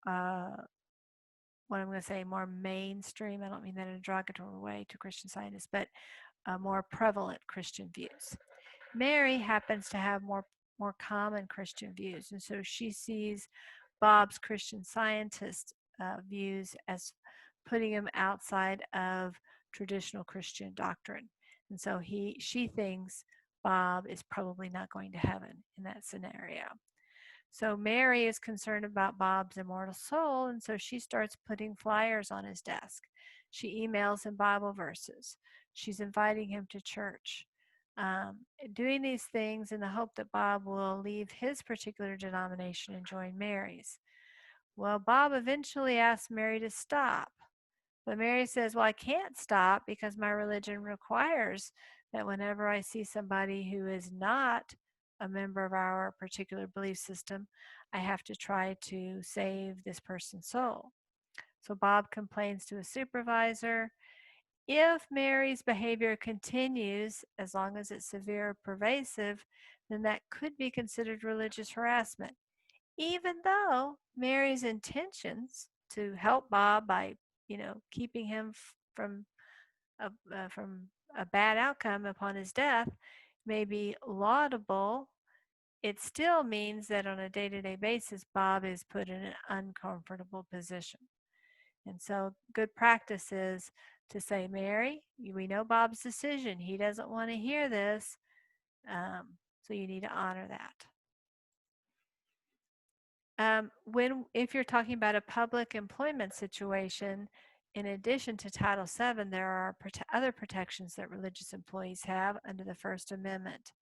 what I'm going to say more mainstream. I don't mean that in a derogatory way to Christian Scientists, but more prevalent Christian views. Mary happens to have more common Christian views, and so she sees Bob's Christian Scientist views as putting him outside of traditional Christian doctrine. And so she thinks Bob is probably not going to heaven in that scenario. So Mary is concerned about Bob's immortal soul, and so she starts putting flyers on his desk. She emails him Bible verses. She's inviting him to church. Doing these things in the hope that Bob will leave his particular denomination and join Mary's. Well, Bob eventually asks Mary to stop. But Mary says, well, I can't stop because my religion requires that whenever I see somebody who is not a member of our particular belief system, I have to try to save this person's soul. So Bob complains to his supervisor. If Mary's behavior continues, as long as it's severe or pervasive, then that could be considered religious harassment, even though Mary's intentions to help Bob by, keeping him from a bad outcome upon his death may be laudable. It still means that on a day-to-day basis, Bob is put in an uncomfortable position. And so good practice is to say, Mary, we know Bob's decision. He doesn't want to hear this. So you need to honor that. If you're talking about a public employment situation, in addition to Title VII, there are other protections that religious employees have under the First Amendment,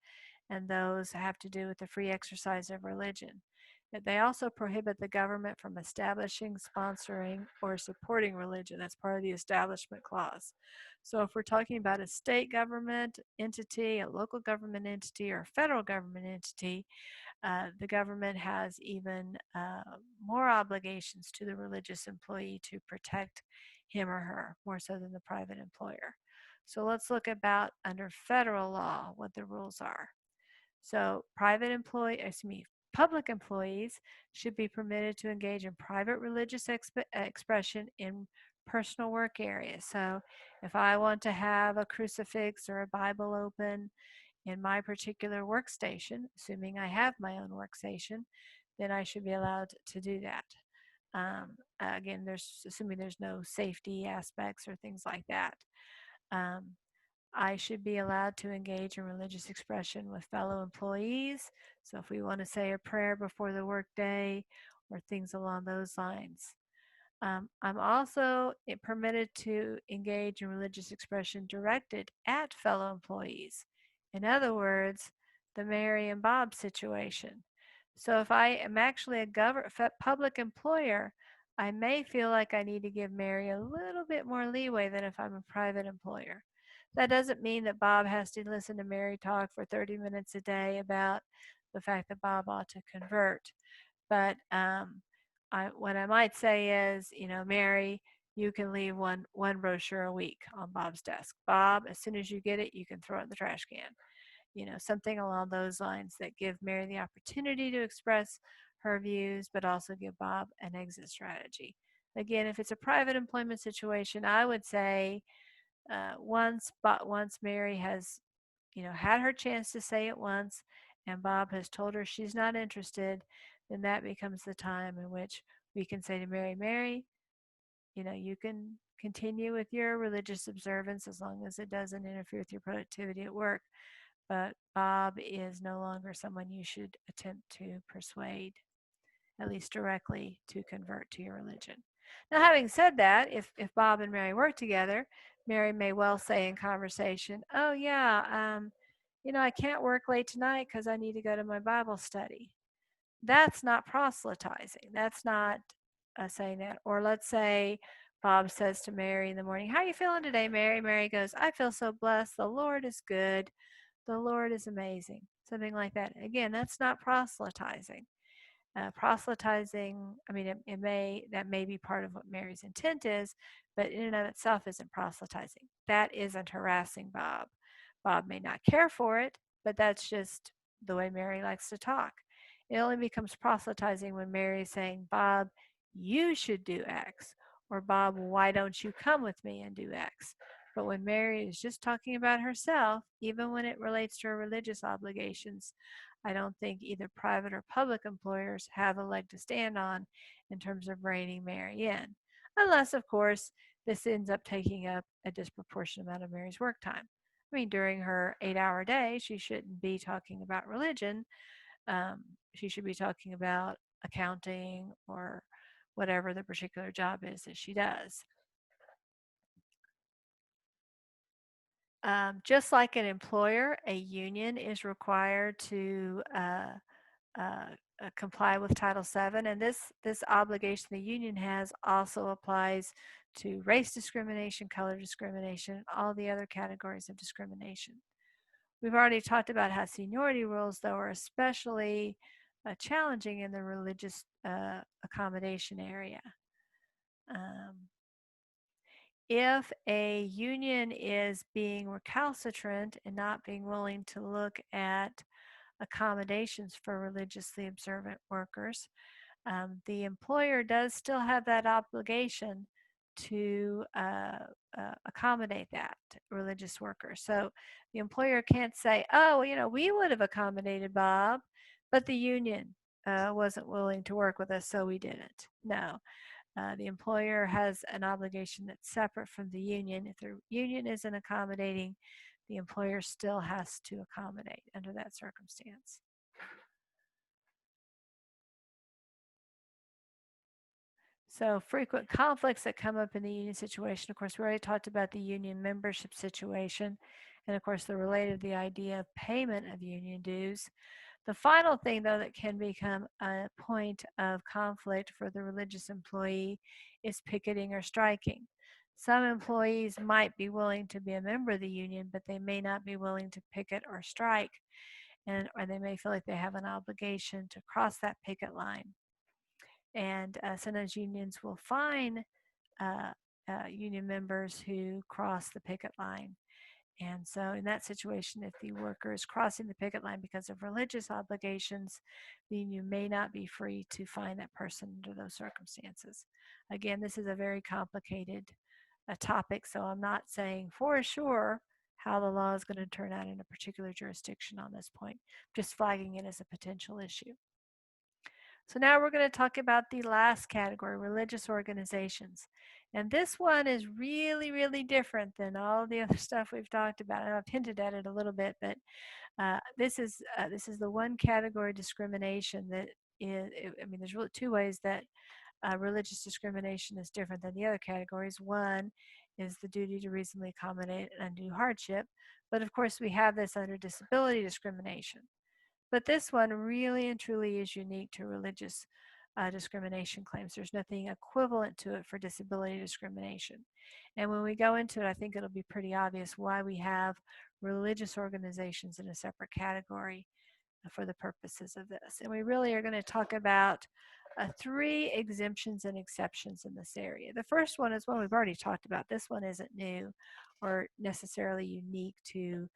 and those have to do with the free exercise of religion. They also prohibit the government from establishing, sponsoring, or supporting religion. That's part of the Establishment Clause. So if we're talking about a state government entity, a local government entity, or a federal government entity, the government has even more obligations to the religious employee to protect him or her, more so than the private employer. So let's look about under federal law what the rules are. So public employees should be permitted to engage in private religious expression in personal work areas. So if I want to have a crucifix or a Bible open in my particular workstation, assuming I have my own workstation, then I should be allowed to do that. Again, assuming there's no safety aspects or things like that. I should be allowed to engage in religious expression with fellow employees. So if we want to say a prayer before the workday or things along those lines. I'm also permitted to engage in religious expression directed at fellow employees. In other words, the Mary and Bob situation. So if I am actually a public employer, I may feel like I need to give Mary a little bit more leeway than if I'm a private employer. That doesn't mean that Bob has to listen to Mary talk for 30 minutes a day about the fact that Bob ought to convert. But what I might say is, Mary, you can leave one brochure a week on Bob's desk. Bob, as soon as you get it, you can throw it in the trash can. Something along those lines that give Mary the opportunity to express her views, but also give Bob an exit strategy. Again, if it's a private employment situation, I would say once Mary has, had her chance to say it once, and Bob has told her she's not interested, then that becomes the time in which we can say to Mary, you can continue with your religious observance as long as it doesn't interfere with your productivity at work. But Bob is no longer someone you should attempt to persuade, at least directly, to convert to your religion. Now, having said that, if Bob and Mary work together, Mary may well say in conversation, oh, yeah, I can't work late tonight because I need to go to my Bible study. That's not proselytizing. That's not saying that. Or let's say Bob says to Mary in the morning, how are you feeling today, Mary? Mary goes, I feel so blessed. The Lord is good. The Lord is amazing. Something like that. Again, that's not proselytizing. Proselytizing, I mean, that may be part of what Mary's intent is, but in and of itself isn't proselytizing. That isn't harassing Bob. Bob may not care for it, but that's just the way Mary likes to talk. It only becomes proselytizing when Mary is saying, Bob, you should do X, or Bob, why don't you come with me and do X? But when Mary is just talking about herself, even when it relates to her religious obligations, I don't think either private or public employers have a leg to stand on in terms of reining Mary in. Unless, of course, this ends up taking up a disproportionate amount of Mary's work time. I mean, during her 8-hour day, she shouldn't be talking about religion. She should be talking about accounting or whatever the particular job is that she does. Just like an employer, a union is required to comply with Title VII, and this obligation the union has also applies to race discrimination, color discrimination, all the other categories of discrimination. We've already talked about how seniority rules, though, are especially challenging in the religious accommodation area. If a union is being recalcitrant and not being willing to look at accommodations for religiously observant workers, the employer does still have that obligation to accommodate that religious worker. So the employer can't say, oh, we would have accommodated Bob, but the union wasn't willing to work with us, so we didn't. No. The employer has an obligation that's separate from the union. If the union isn't accommodating, the employer still has to accommodate under that circumstance. So frequent conflicts that come up in the union situation, of course, we already talked about the union membership situation, and of course, the idea of payment of union dues. The final thing, though, that can become a point of conflict for the religious employee is picketing or striking. Some employees might be willing to be a member of the union, but they may not be willing to picket or strike, or they may feel like they have an obligation to cross that picket line. And sometimes unions will fine union members who cross the picket line. And so, in that situation, if the worker is crossing the picket line because of religious obligations, the union may not be free to fine that person under those circumstances. Again, this is a very complicated topic, so I'm not saying for sure how the law is going to turn out in a particular jurisdiction on this point, just flagging it as a potential issue. So now we're going to talk about the last category, religious organizations. And this one is really, really different than all the other stuff we've talked about. And I've hinted at it a little bit, but this is the one category discrimination that is, I mean, there's really two ways that religious discrimination is different than the other categories. One is the duty to reasonably accommodate undue hardship. But of course, we have this under disability discrimination. But this one really and truly is unique to religious discrimination claims. There's nothing equivalent to it for disability discrimination. And when we go into it, I think it'll be pretty obvious why we have religious organizations in a separate category for the purposes of this. And we really are going to talk about 3 exemptions and exceptions in this area. The first one is one we've already talked about. This one isn't new or necessarily unique to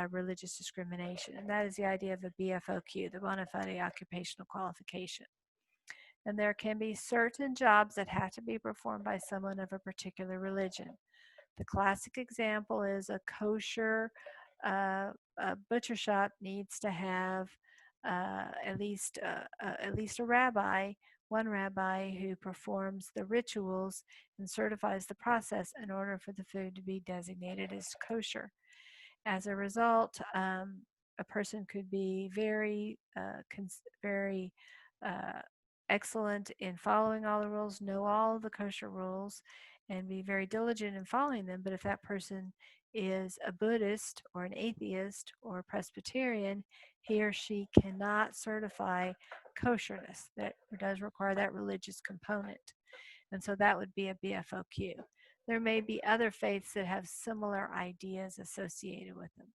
religious discrimination, and that is the idea of a BFOQ, the bona fide occupational qualification. And there can be certain jobs that have to be performed by someone of a particular religion. The classic example is a kosher a butcher shop needs to have at least a rabbi, one rabbi who performs the rituals and certifies the process in order for the food to be designated as kosher. As a result, a person could be very, very excellent in following all the rules, know all the kosher rules, and be very diligent in following them. But if that person is a Buddhist or an atheist or a Presbyterian, he or she cannot certify kosherness. That does require that religious component. And so that would be a BFOQ. There may be other faiths that have similar ideas associated with them.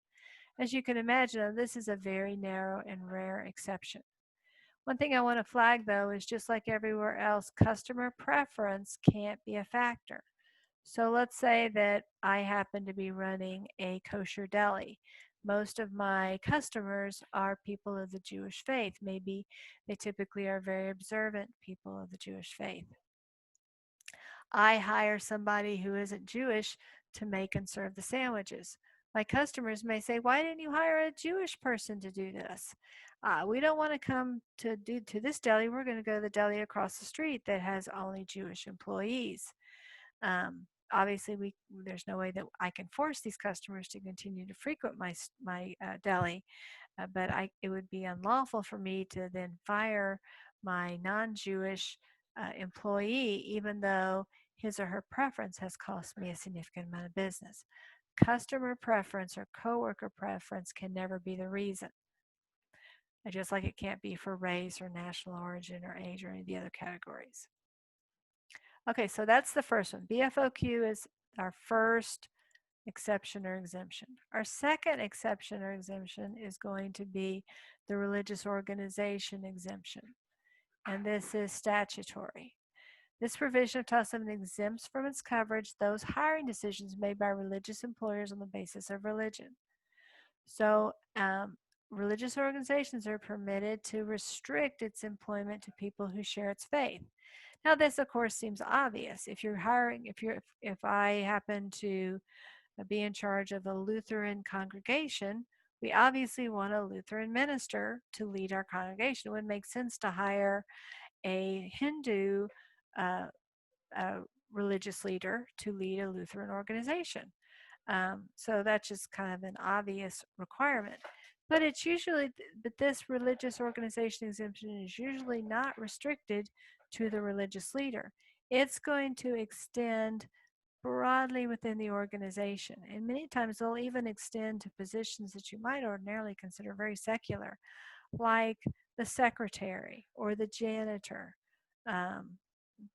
As you can imagine, this is a very narrow and rare exception. One thing I want to flag, though, is just like everywhere else, customer preference can't be a factor. So let's say that I happen to be running a kosher deli. Most of my customers are people of the Jewish faith. Maybe they typically are very observant people of the Jewish faith. I hire somebody who isn't Jewish to make and serve the sandwiches. My customers may say, why didn't you hire a Jewish person to do this? We don't want to come to this deli. We're going to go to the deli across the street that has only Jewish employees. Obviously, there's no way that I can force these customers to continue to frequent my deli, but it would be unlawful for me to then fire my non-Jewish employee, even though his or her preference has cost me a significant amount of business. Customer preference or coworker preference can never be the reason, just like it can't be for race or national origin or age or any of the other categories. Okay, so that's the first one. BFOQ is our first exception or exemption. Our second exception or exemption is going to be the religious organization exemption, and this is statutory. This provision of Title VII exempts from its coverage those hiring decisions made by religious employers on the basis of religion. So, religious organizations are permitted to restrict its employment to people who share its faith. Now, this, of course, seems obvious. If I happen to be in charge of a Lutheran congregation, we obviously want a Lutheran minister to lead our congregation. It would make sense to hire a Hindu uh, religious leader to lead a Lutheran organization. So that's just kind of an obvious requirement. But this religious organization exemption is usually not restricted to the religious leader. It's going to extend broadly within the organization. And many times they'll even extend to positions that you might ordinarily consider very secular, like the secretary or the janitor.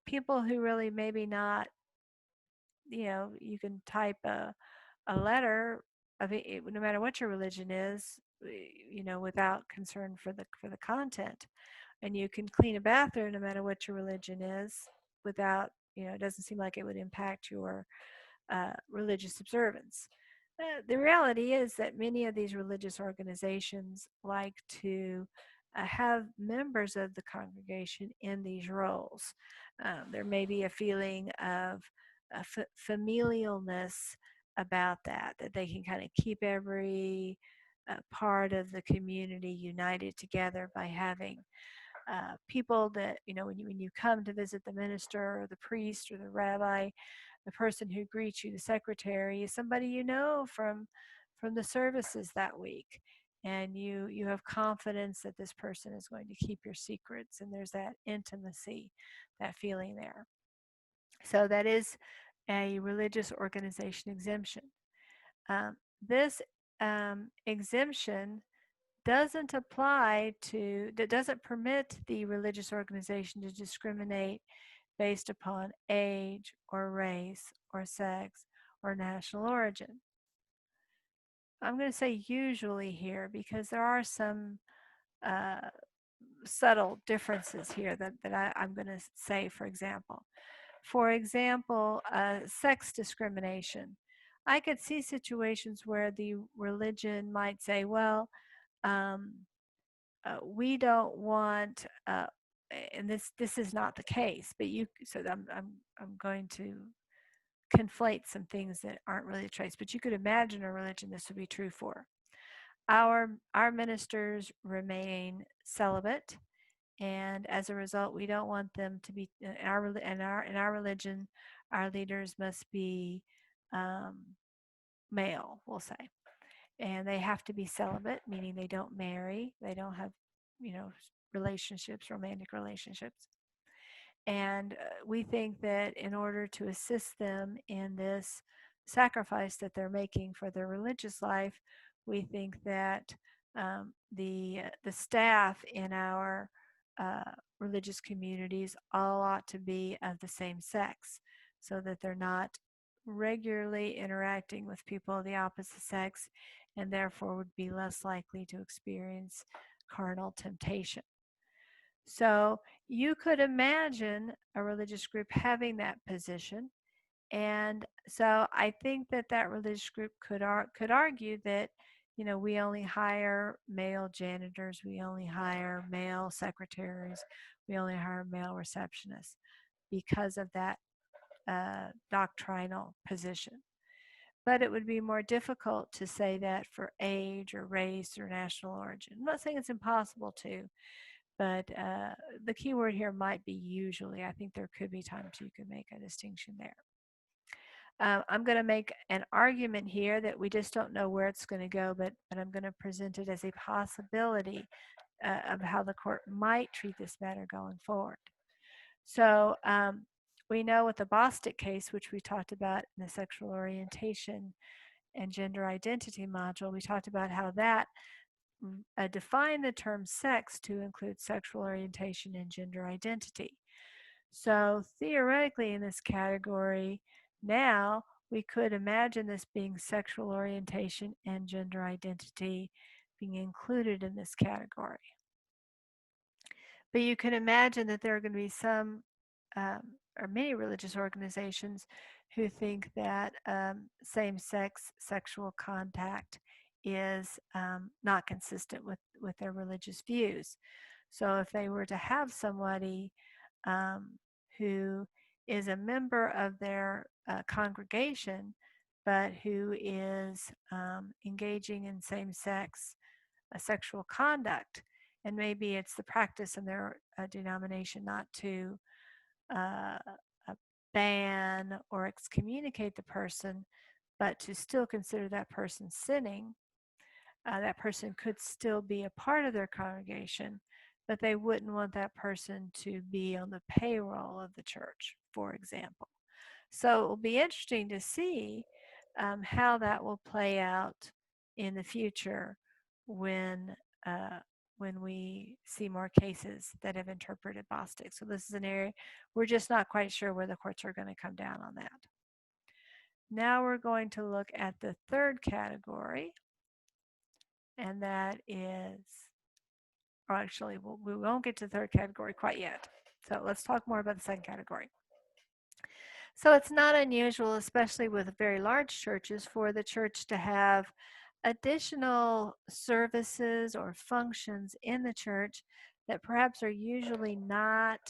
People who really maybe not, you can type a letter of it, no matter what your religion is, without concern for the content. And you can clean a bathroom no matter what your religion is without, it doesn't seem like it would impact your religious observance. The reality is that many of these religious organizations like to have members of the congregation in these roles. There may be a feeling of familialness about that they can kind of keep every part of the community united together by having people that, when you come to visit the minister or the priest or the rabbi, the person who greets you, the secretary, is somebody you know from the services that week. And you have confidence that this person is going to keep your secrets, and there's that intimacy, that feeling there. So that is a religious organization exemption. This exemption doesn't permit the religious organization to discriminate based upon age or race or sex or national origin. I'm going to say usually here because there are some subtle differences here that I'm going to say, for example. For example, sex discrimination. I could see situations where the religion might say, well, we don't want, and this is not the case, but I'm going to conflate some things that aren't really the case, but you could imagine a religion this would be true for. Our ministers remain celibate, and as a result, we don't want them to be in our religion. Our leaders must be male, we'll say, and they have to be celibate, meaning they don't marry, they don't have, relationships, romantic relationships. And we think that in order to assist them in this sacrifice that they're making for their religious life, we think that the staff in our religious communities all ought to be of the same sex, so that they're not regularly interacting with people of the opposite sex, and therefore would be less likely to experience carnal temptation. So you could imagine a religious group having that position. And so I think that religious group could argue that, we only hire male janitors, we only hire male secretaries, we only hire male receptionists because of that doctrinal position. but it would be more difficult to say that for age or race or national origin. I'm not saying it's impossible to, but the key word here might be usually. I think there could be times you could make a distinction there. I'm going to make an argument here that we just don't know where it's going to go, but I'm going to present it as a possibility of how the court might treat this matter going forward. So we know with the Bostick case, which we talked about in the sexual orientation and gender identity module, we talked about how that defined the term sex to include sexual orientation and gender identity. So theoretically in this category, now we could imagine this being sexual orientation and gender identity being included in this category. But you can imagine that there are going to be some or many religious organizations who think that same-sex sexual contact is not consistent with their religious views. So if they were to have somebody who is a member of their congregation, but who is engaging in same-sex sexual conduct, and maybe it's the practice in their denomination not to uh, ban or excommunicate the person, but to still consider that person sinning, that person could still be a part of their congregation, but they wouldn't want that person to be on the payroll of the church, for example. So it will be interesting to see how that will play out in the future when when we see more cases that have interpreted Bostick. So this is an area we're just not quite sure where the courts are going to come down on that. Now we're going to look at the third category, and that is, or actually we won't get to the third category quite yet. So let's talk more about the second category. So it's not unusual, especially with very large churches, for the church to have additional services or functions in the church that perhaps are usually not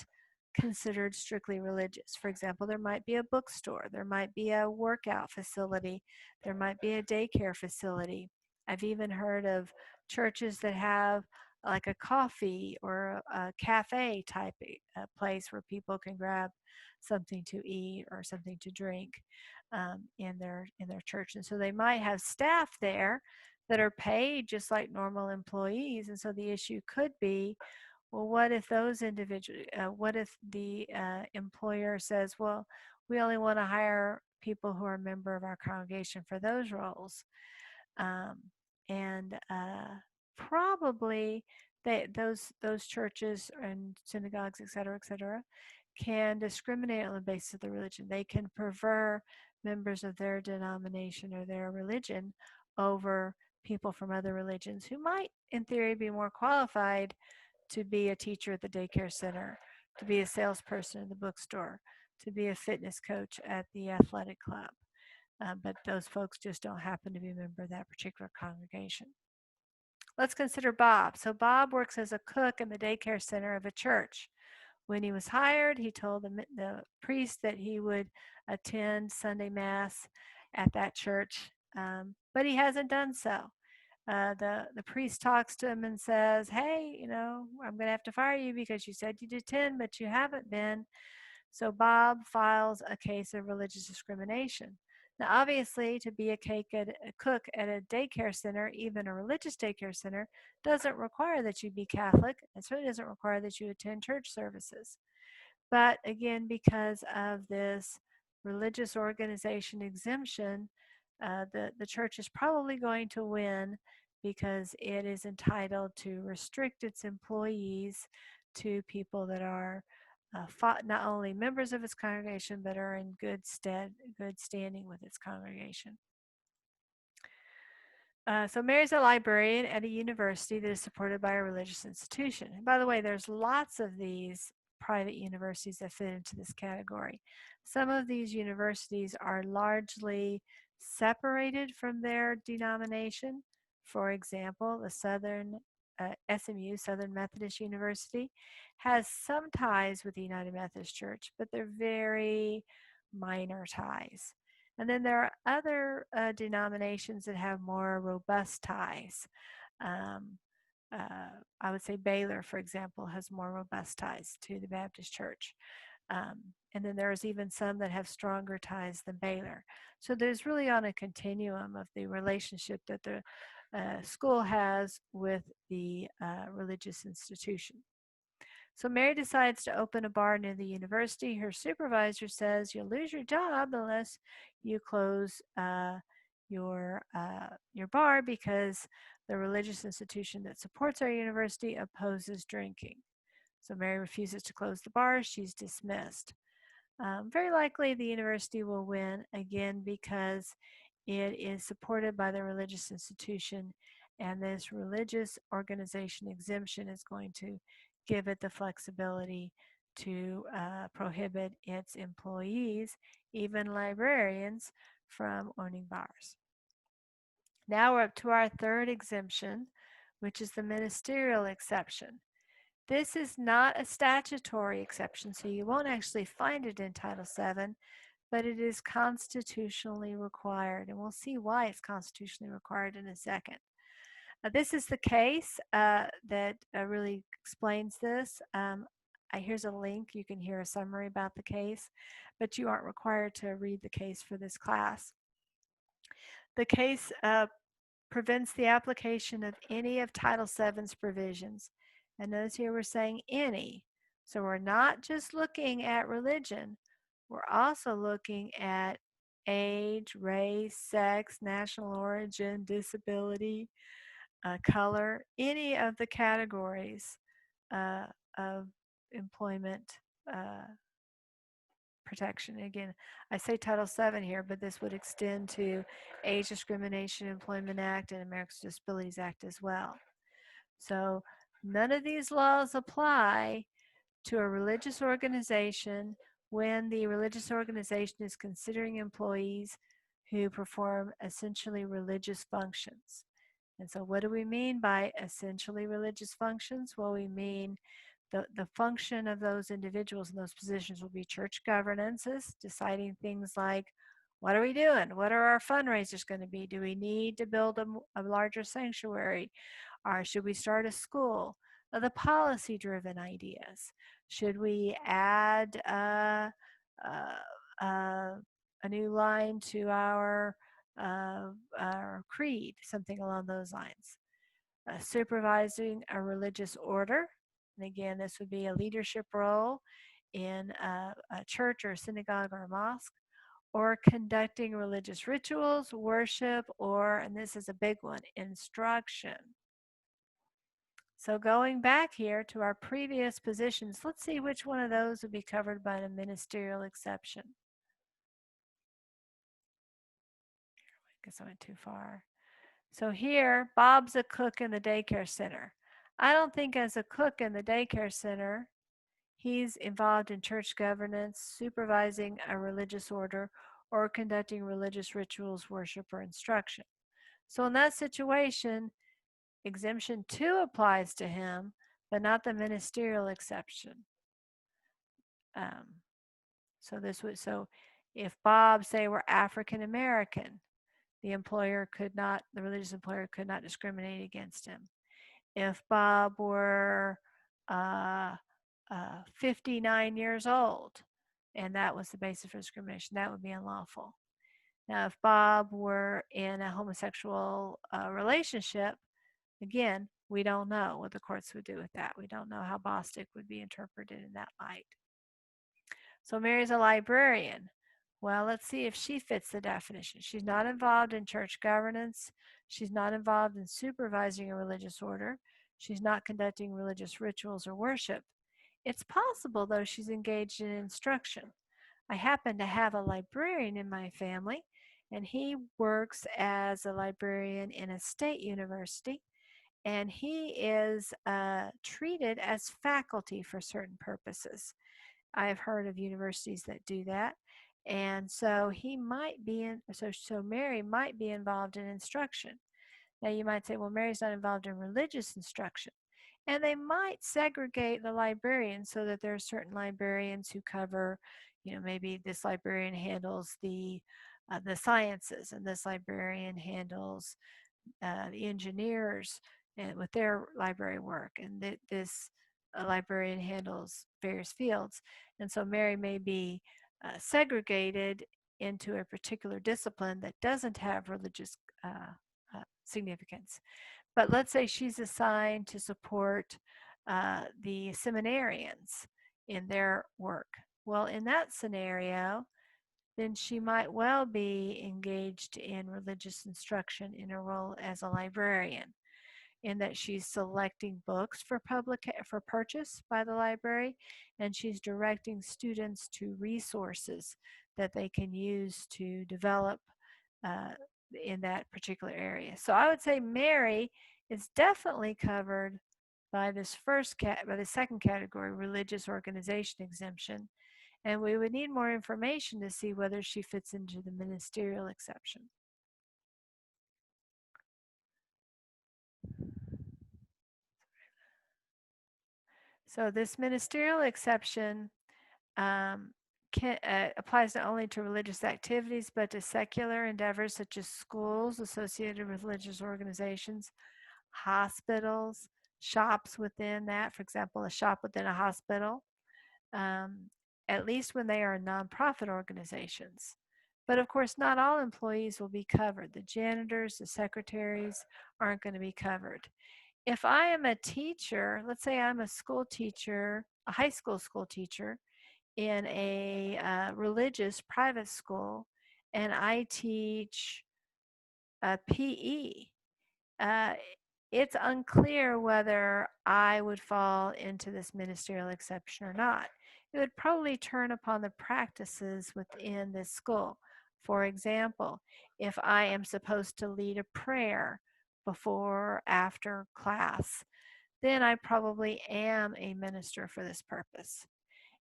considered strictly religious. For example, there might be a bookstore, there might be a workout facility, there might be a daycare facility. I've even heard of churches that have like a coffee or a cafe type place where people can grab something to eat or something to drink in their church. And so they might have staff there that are paid just like normal employees. And so the issue could be, well, what if those individuals, what if the employer says, well, we only want to hire people who are a member of our congregation for those roles? And probably those churches and synagogues, et cetera, can discriminate on the basis of the religion. They can prefer members of their denomination or their religion over people from other religions who might, in theory, be more qualified to be a teacher at the daycare center, to be a salesperson in the bookstore, to be a fitness coach at the athletic club. But those folks just don't happen to be a member of that particular congregation. Let's consider Bob. So Bob works as a cook in the daycare center of a church. When he was hired, he told the priest that he would attend Sunday Mass at that church, but he hasn't done so. The priest talks to him and says, hey, I'm going to have to fire you because you said you'd attend, but you haven't been. So Bob files a case of religious discrimination. Now, obviously, to be a cook at a daycare center, even a religious daycare center, doesn't require that you be Catholic. It certainly doesn't require that you attend church services. But again, because of this religious organization exemption, the church is probably going to win because it is entitled to restrict its employees to people that are not only members of its congregation, but are in good standing with its congregation. So Mary's a librarian at a university that is supported by a religious institution. And by the way, there's lots of these private universities that fit into this category. Some of these universities are largely separated from their denomination. For example, the SMU, Southern Methodist University, has some ties with the United Methodist Church, but they're very minor ties. And then there are other denominations that have more robust ties. Um, I would say Baylor, for example, has more robust ties to the Baptist Church. And then there's even some that have stronger ties than Baylor. So there's really on a continuum of the relationship that the school has with the religious institution. So Mary decides to open a bar near the university. Her supervisor says you'll lose your job unless you close your bar because the religious institution that supports our university opposes drinking. So Mary refuses to close the bar. She's dismissed. Very likely the university will win again because it is supported by the religious institution, and this religious organization exemption is going to give it the flexibility to prohibit its employees, even librarians, from owning bars. Now we're up to our third exemption, which is the ministerial exception. This is not a statutory exception, so you won't actually find it in Title VII, but it is constitutionally required, and we'll see why it's constitutionally required in a second. This is the case that really explains this. Here's a link. You can hear a summary about the case, but you aren't required to read the case for this class. The case prevents the application of any of Title VII's provisions. And notice here we're saying any. So we're not just looking at religion, we're also looking at age, race, sex, national origin, disability, color, any of the categories of employment protection. Again, I say Title VII here, but this would extend to Age Discrimination Employment Act and Americans with Disabilities Act as well. So none of these laws apply to a religious organization when the religious organization is considering employees who perform essentially religious functions. And so what do we mean by essentially religious functions? Well, we mean the function of those individuals in those positions will be church governances, deciding things like, what are we doing? What are our fundraisers going to be? Do we need to build a larger sanctuary? Or should we start a school? The policy-driven ideas. Should we add a new line to our creed? Something along those lines. Supervising a religious order. And again, this would be a leadership role in a church or a synagogue or a mosque, or conducting religious rituals, worship, or, and this is a big one, instruction. So going back here to our previous positions, let's see which one of those would be covered by the ministerial exception. I guess I went too far. So here, Bob's a cook in the daycare center. I don't think as a cook in the daycare center, he's involved in church governance, supervising a religious order, or conducting religious rituals, worship, or instruction. So in that situation, exemption 2 applies to him, but not the ministerial exception. So if Bob, say, were African American, the religious employer could not discriminate against him. If Bob were 59 years old, and that was the basis for discrimination, that would be unlawful. Now, if Bob were in a homosexual relationship, again, we don't know what the courts would do with that. We don't know how Bostick would be interpreted in that light. So Mary's a librarian. Well, let's see if she fits the definition. She's not involved in church governance. She's not involved in supervising a religious order. She's not conducting religious rituals or worship. It's possible, though, she's engaged in instruction. I happen to have a librarian in my family, and he works as a librarian in a state university, and he is treated as faculty for certain purposes. I've heard of universities that do that. And so he might be in, so Mary might be involved in instruction. Now you might say, well, Mary's not involved in religious instruction. And they might segregate the librarians so that there are certain librarians who cover, maybe this librarian handles the the sciences, and this librarian handles the engineers and with their library work, and this librarian handles various fields. And so Mary may be segregated into a particular discipline that doesn't have religious significance. But let's say she's assigned to support the seminarians in their work. Well, in that scenario, then she might well be engaged in religious instruction in her role as a librarian, in that she's selecting books for purchase by the library, and she's directing students to resources that they can use to develop uh, in that particular area. So I would say Mary is definitely covered by by the second category, religious organization exemption, and we would need more information to see whether she fits into the ministerial exception. So this ministerial exception applies not only to religious activities, but to secular endeavors such as schools associated with religious organizations, hospitals, shops within that, for example, a shop within a hospital, um, at least when they are nonprofit organizations. But of course, not all employees will be covered. The janitors, the secretaries aren't going to be covered. If I am a teacher, let's say I'm a school teacher, a high school teacher in a religious private school, and I teach PE, uh, it's unclear whether I would fall into this ministerial exception or not. It would probably turn upon the practices within this school. For example, if I am supposed to lead a prayer before or after class, then I probably am a minister for this purpose.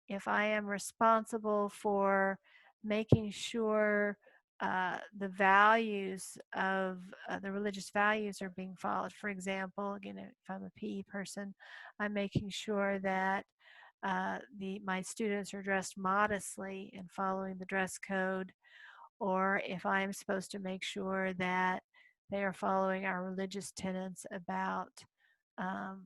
If I am responsible for making sure the values of the religious values are being followed. For example, again, if I'm a PE person, I'm making sure that my students are dressed modestly and following the dress code, or if I'm supposed to make sure that they are following our religious tenets about um,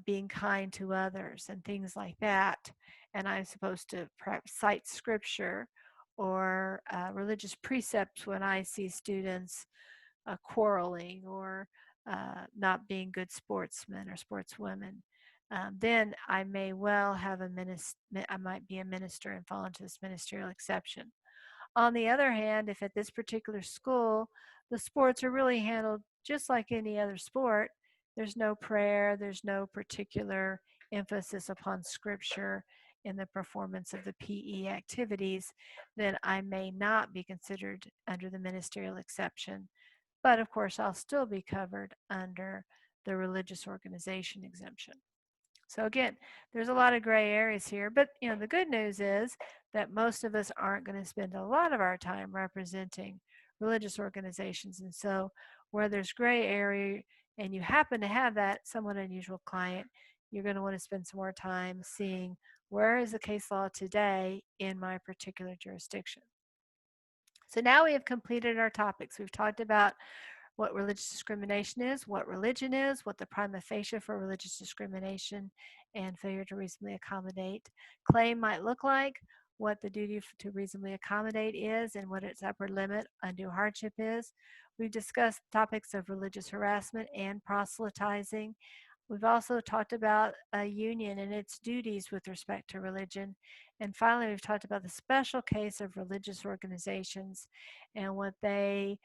being kind to others and things like that. And I'm supposed to perhaps cite scripture or religious precepts when I see students quarreling or not being good sportsmen or sportswomen. Then I may well I might be a minister and fall into this ministerial exception. On the other hand, if at this particular school the sports are really handled just like any other sport, there's no prayer, there's no particular emphasis upon scripture in the performance of the PE activities, then I may not be considered under the ministerial exception. But of course, I'll still be covered under the religious organization exemption. So again, there's a lot of gray areas here, but the good news is that most of us aren't going to spend a lot of our time representing religious organizations. And so where there's gray area and you happen to have that somewhat unusual client, you're going to want to spend some more time seeing where is the case law today in my particular jurisdiction. So now we have completed our topics. We've talked about what religious discrimination is, what religion is, what the prima facie for religious discrimination and failure to reasonably accommodate claim might look like, what the duty to reasonably accommodate is, and what its upper limit, undue hardship is. We've discussed topics of religious harassment and proselytizing. We've also talked about a union and its duties with respect to religion. And finally, we've talked about the special case of religious organizations and what they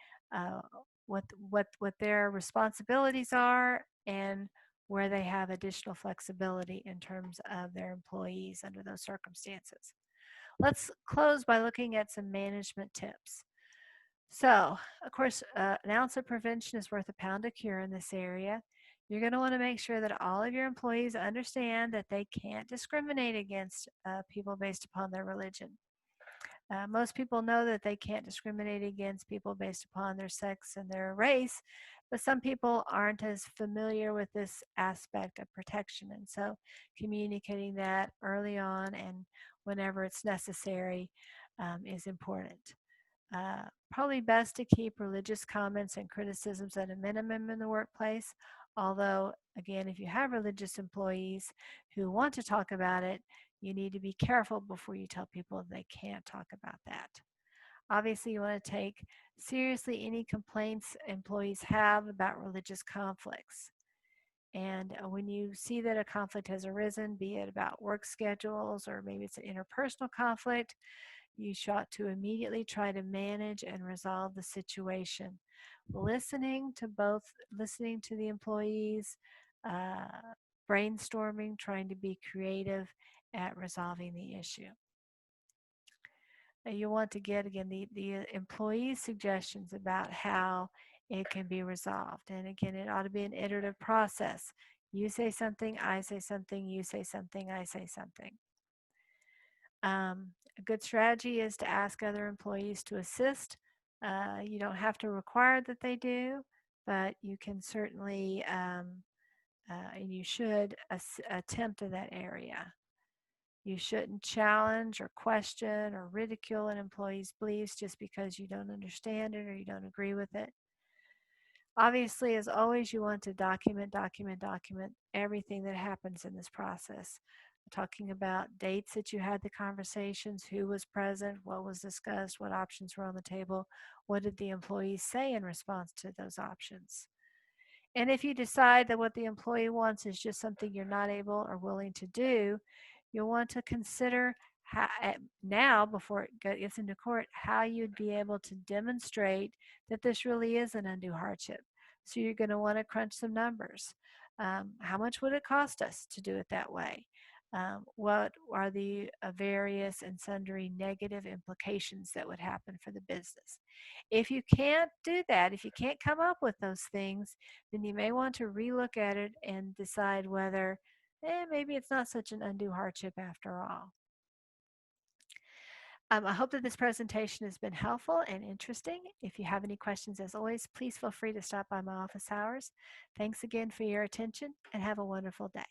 what their responsibilities are and where they have additional flexibility in terms of their employees under those circumstances. Let's close by looking at some management tips. So, of course, an ounce of prevention is worth a pound of cure in this area. You're going to want to make sure that all of your employees understand that they can't discriminate against people based upon their religion. Most people know that they can't discriminate against people based upon their sex and their race, but some people aren't as familiar with this aspect of protection. And so communicating that early on and whenever it's necessary is important. Probably best to keep religious comments and criticisms at a minimum in the workplace. Although, again, if you have religious employees who want to talk about it, you need to be careful before you tell people they can't talk about that. Obviously, you want to take seriously any complaints employees have about religious conflicts. And when you see that a conflict has arisen, be it about work schedules or maybe it's an interpersonal conflict, you ought to immediately try to manage and resolve the situation. Listening to the employees, uh, brainstorming, trying to be creative at resolving the issue. You want to get, again, the employee suggestions about how it can be resolved. And again, it ought to be an iterative process. You say something, I say something, you say something, I say something. A good strategy is to ask other employees to assist. You don't have to require that they do, but you can certainly, and you should attempt in that area. You shouldn't challenge or question or ridicule an employee's beliefs just because you don't understand it or you don't agree with it. Obviously, as always, you want to document everything that happens in this process. Talking about dates that you had the conversations, who was present, what was discussed, what options were on the table, what did the employees say in response to those options. And if you decide that what the employee wants is just something you're not able or willing to do, you'll want to consider how, now, before it gets into court, how you'd be able to demonstrate that this really is an undue hardship. So you're going to want to crunch some numbers. How much would it cost us to do it that way? What are the various and sundry negative implications that would happen for the business? If you can't do that, if you can't come up with those things, then you may want to relook at it and decide whether maybe it's not such an undue hardship after all. I hope that this presentation has been helpful and interesting. If you have any questions, as always, please feel free to stop by my office hours. Thanks again for your attention and have a wonderful day.